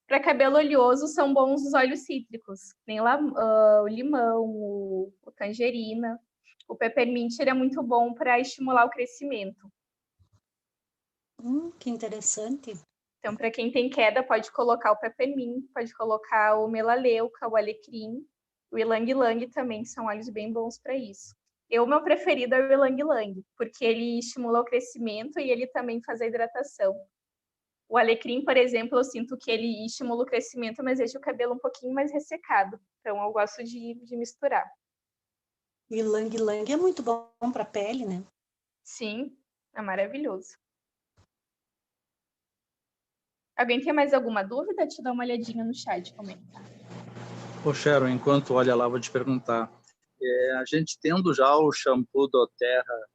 Para cabelo oleoso, são bons os óleos cítricos. Nem o limão, o tangerina. O peppermint é muito bom para estimular o crescimento. Que interessante. Então, para quem tem queda, pode colocar o peppermint, pode colocar o melaleuca, o alecrim, o Ylang Ylang também são óleos bem bons para isso. Meu preferido é o Ylang Ylang, porque ele estimula o crescimento e ele também faz a hidratação. O alecrim, por exemplo, eu sinto que ele estimula o crescimento, mas deixa o cabelo um pouquinho mais ressecado. Então, eu gosto de misturar. O Ylang Ylang é muito bom para a pele, né? Sim, é maravilhoso. Alguém tem mais alguma dúvida? Deixa eu dar uma olhadinha no chat, comentar. Sharon, enquanto olha lá, vou te perguntar. A gente tendo já o shampoo doTERRA,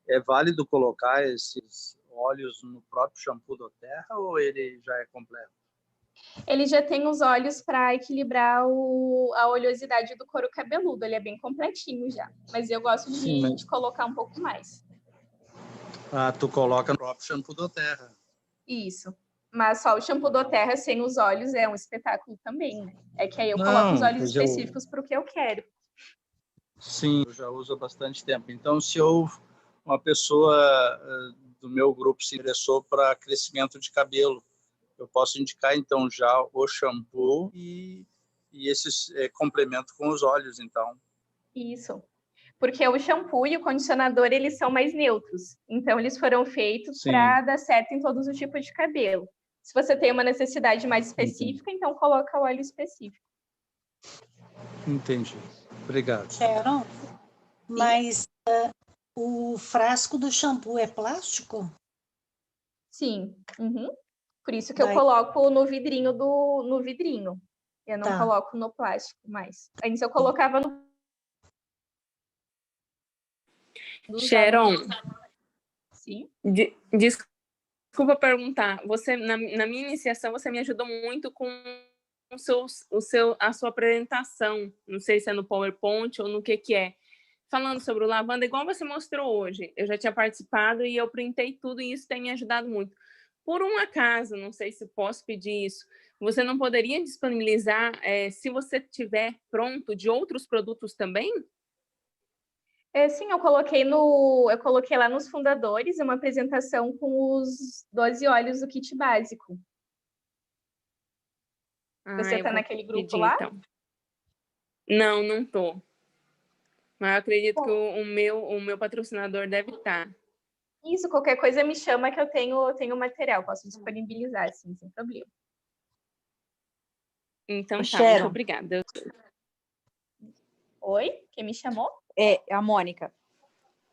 é válido colocar esses óleos no próprio shampoo doTERRA ou ele já é completo? Ele já tem os óleos para equilibrar a oleosidade do couro cabeludo. Ele é bem completinho já. Mas eu gosto de colocar um pouco mais. Tu coloca no próprio shampoo doTERRA. Isso. Mas só o shampoo doTERRA sem os óleos é um espetáculo também, né? É que aí eu coloco os óleos específicos para o que eu quero. Sim, eu já uso há bastante tempo. Então, se uma pessoa do meu grupo se interessou para crescimento de cabelo, eu posso indicar, então, já o shampoo e esse complemento com os óleos, então. Isso. Porque o shampoo e o condicionador, eles são mais neutros. Então, eles foram feitos para dar certo em todos os tipos de cabelo. Se você tem uma necessidade mais específica, então coloca o óleo específico. Entendi. Obrigado. Sharon, mas o frasco do shampoo é plástico? Sim. Por isso que eu coloco no vidrinho no vidrinho. Eu não coloco no plástico mais. Antes eu colocava no... Sharon. Sim? Desculpa perguntar. Você, na minha iniciação, você me ajudou muito com a sua apresentação. Não sei se é no PowerPoint ou no que é. falando sobre o lavanda, igual você mostrou hoje, eu já tinha participado e eu printei tudo e isso tem me ajudado muito. Por um acaso, não sei se posso pedir isso, você não poderia disponibilizar, se você tiver pronto, de outros produtos também? Sim, eu coloquei lá nos fundadores uma apresentação com os 12 óleos do kit básico. Você está naquele grupo pedir, lá? então. Não, não tô. Mas eu acredito que o meu patrocinador deve estar. Isso, qualquer coisa me chama que eu tenho material, posso disponibilizar, assim, sem problema. Então tá, Sharon. muito obrigada. Oi? Quem me chamou? É a Mônica.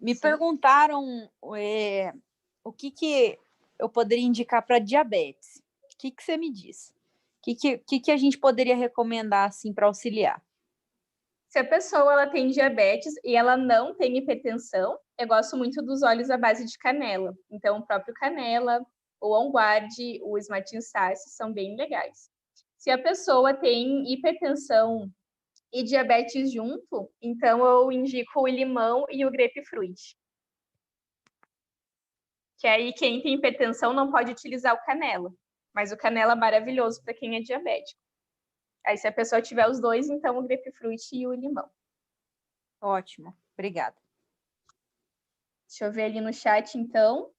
Me perguntaram o que eu poderia indicar para diabetes. O que você me diz? O que a gente poderia recomendar assim para auxiliar? Se a pessoa ela tem diabetes e ela não tem hipertensão, eu gosto muito dos óleos à base de canela. Então, o próprio canela, o On Guard, o Smart Insights são bem legais. Se a pessoa tem hipertensão e diabetes junto, então eu indico o limão e o grapefruit. Que aí quem tem hipertensão não pode utilizar o canela, mas o canela é maravilhoso para quem é diabético. Aí se a pessoa tiver os dois, então o grapefruit e o limão. Ótimo, obrigada. Deixa eu ver ali no chat, então.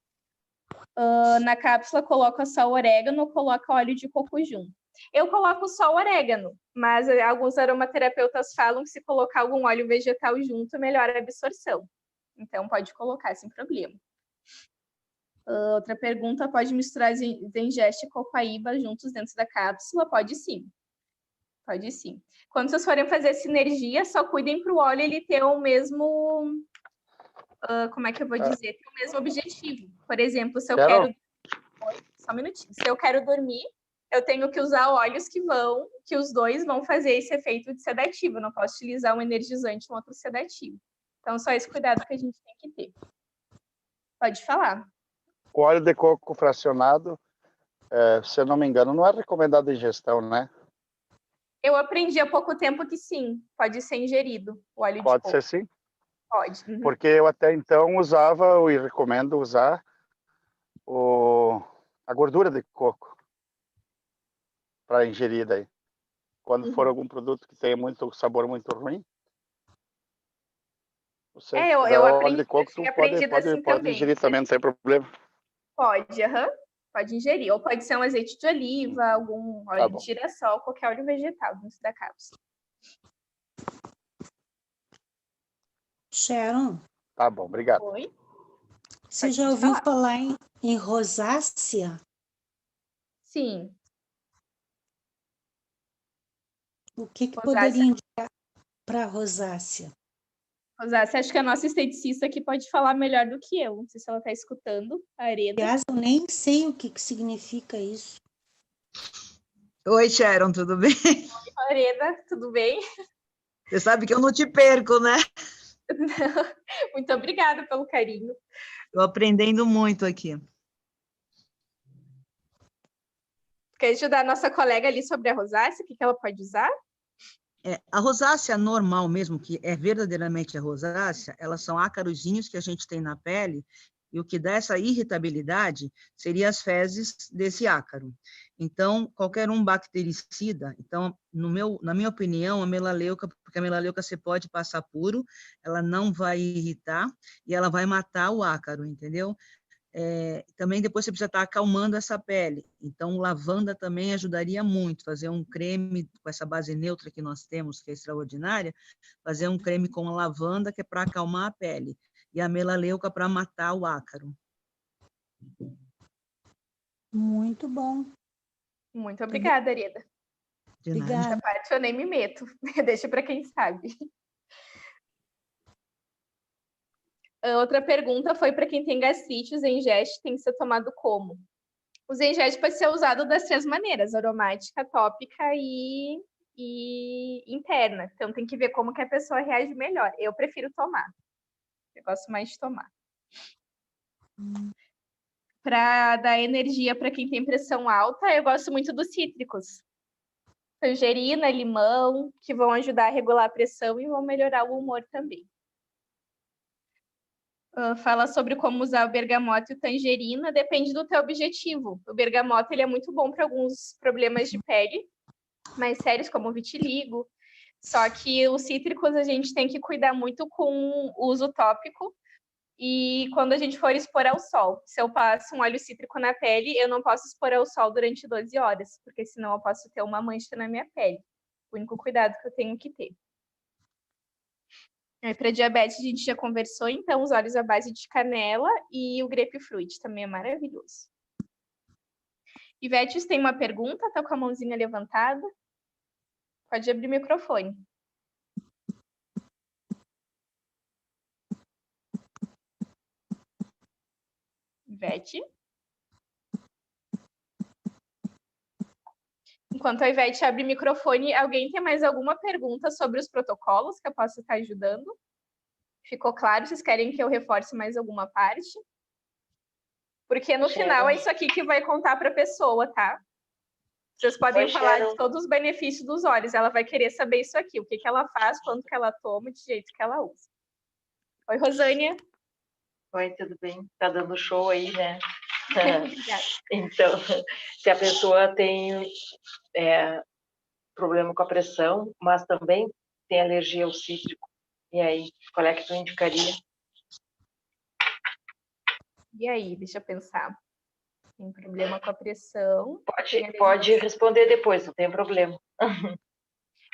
Na cápsula coloca só o orégano ou coloca óleo de coco junto. Eu coloco só o orégano, mas alguns aromaterapeutas falam que se colocar algum óleo vegetal junto, melhora a absorção. Então, pode colocar sem problema. Outra pergunta, pode misturar Zengeste e copaíba juntos dentro da cápsula? Pode sim. Pode sim. Quando vocês forem fazer sinergia, só cuidem para o óleo ele ter o mesmo... como é que eu vou dizer? Ter o mesmo objetivo. Por exemplo, se eu quero... Só um minutinho. Se eu quero dormir, eu tenho que usar óleos que os dois vão fazer esse efeito de sedativo. Eu não posso utilizar um energizante e um outro sedativo. Então, só esse cuidado que a gente tem que ter. Pode falar. O óleo de coco fracionado, se eu não me engano, não é recomendado ingestão, né? Eu aprendi há pouco tempo que sim, pode ser ingerido o óleo de coco. Pode ser sim? Pode. Uhum. Porque eu até então usava, e recomendo usar, a gordura de coco para ingerir daí. Quando for algum produto que tenha muito sabor muito ruim, você eu óleo aprendi, de coco, tu pode ingerir também, não tem problema. Pode, pode ingerir. Ou pode ser um azeite de oliva, algum óleo de girassol, qualquer óleo vegetal dentro da cápsula. Sharon. Tá bom, obrigado. Oi? Você já ouviu falar em rosácea? Sim. O que poderia indicar para rosácea? Rosácea, acho que a nossa esteticista aqui pode falar melhor do que eu. Não sei se ela está escutando, a Areda. Aliás, eu nem sei o que significa isso. Oi, Sharon, tudo bem? Oi, Areda, tudo bem? Você sabe que eu não te perco, né? Muito obrigada pelo carinho. Estou aprendendo muito aqui. Quer ajudar a nossa colega ali sobre a rosácea? O que ela pode usar? A rosácea normal mesmo, que é verdadeiramente a rosácea, elas são ácarozinhos que a gente tem na pele, e o que dá essa irritabilidade seria as fezes desse ácaro. Então, qualquer um bactericida, então, na minha opinião, a melaleuca, porque a melaleuca você pode passar puro, ela não vai irritar e ela vai matar o ácaro, entendeu? Também depois você precisa estar acalmando essa pele. Então, lavanda também ajudaria muito. Fazer um creme com essa base neutra que nós temos, que é extraordinária, fazer um creme com lavanda, que é para acalmar a pele, e a melaleuca para matar o ácaro. Muito bom. Muito obrigada, Areda. Obrigada. Essa parte eu nem me meto. Deixa para quem sabe. A outra pergunta foi para quem tem gastrite, o Zengeste tem que ser tomado como? O Zengeste pode ser usado das 3 maneiras, aromática, tópica e interna. Então, tem que ver como que a pessoa reage melhor. Eu prefiro tomar. Eu gosto mais de tomar. Para dar energia para quem tem pressão alta, eu gosto muito dos cítricos. Tangerina, limão, que vão ajudar a regular a pressão e vão melhorar o humor também. Fala sobre como usar o bergamota e o tangerina, depende do teu objetivo. O bergamota ele é muito bom para alguns problemas de pele mais sérios, como vitiligo. Só que os cítricos a gente tem que cuidar muito com o uso tópico e quando a gente for expor ao sol. Se eu passo um óleo cítrico na pele, eu não posso expor ao sol durante 12 horas, porque senão eu posso ter uma mancha na minha pele. O único cuidado que eu tenho que ter. Para diabetes a gente já conversou, então os óleos à base de canela e o grapefruit também é maravilhoso. Ivete, tem uma pergunta? Tá com a mãozinha levantada? Pode abrir o microfone. Ivete? Enquanto a Ivete abre o microfone, alguém tem mais alguma pergunta sobre os protocolos que eu possa estar ajudando? Ficou claro? Vocês querem que eu reforce mais alguma parte? Porque no final é isso aqui que vai contar para a pessoa, tá? Vocês podem falar de todos os benefícios dos óleos. Ela vai querer saber isso aqui. O que ela faz, quanto que ela toma, de jeito que ela usa. Oi, Rosânia. Oi, tudo bem? Tá dando show aí, né? Obrigada. Então, se a pessoa tem problema com a pressão, mas também tem alergia ao cítrico, e aí, qual é que tu indicaria? E aí, deixa eu pensar. Tem problema com a pressão. Pode responder depois, não tem problema.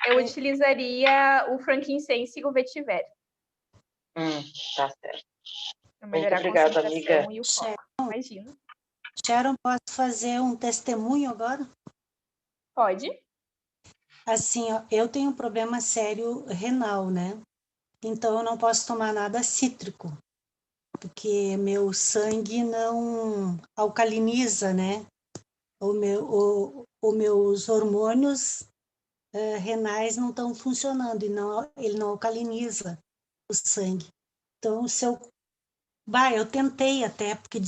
Eu utilizaria o frankincense e o vetiver. Tá certo. Muito obrigada, amiga. E o foco. Imagina. Sharon, posso fazer um testemunho agora? Pode. Assim, ó, eu tenho um problema sério renal, né? Então, eu não posso tomar nada cítrico, porque meu sangue não alcaliniza, né? Os meus hormônios renais não estão funcionando, e ele não alcaliniza o sangue. Então, eu tentei até, porque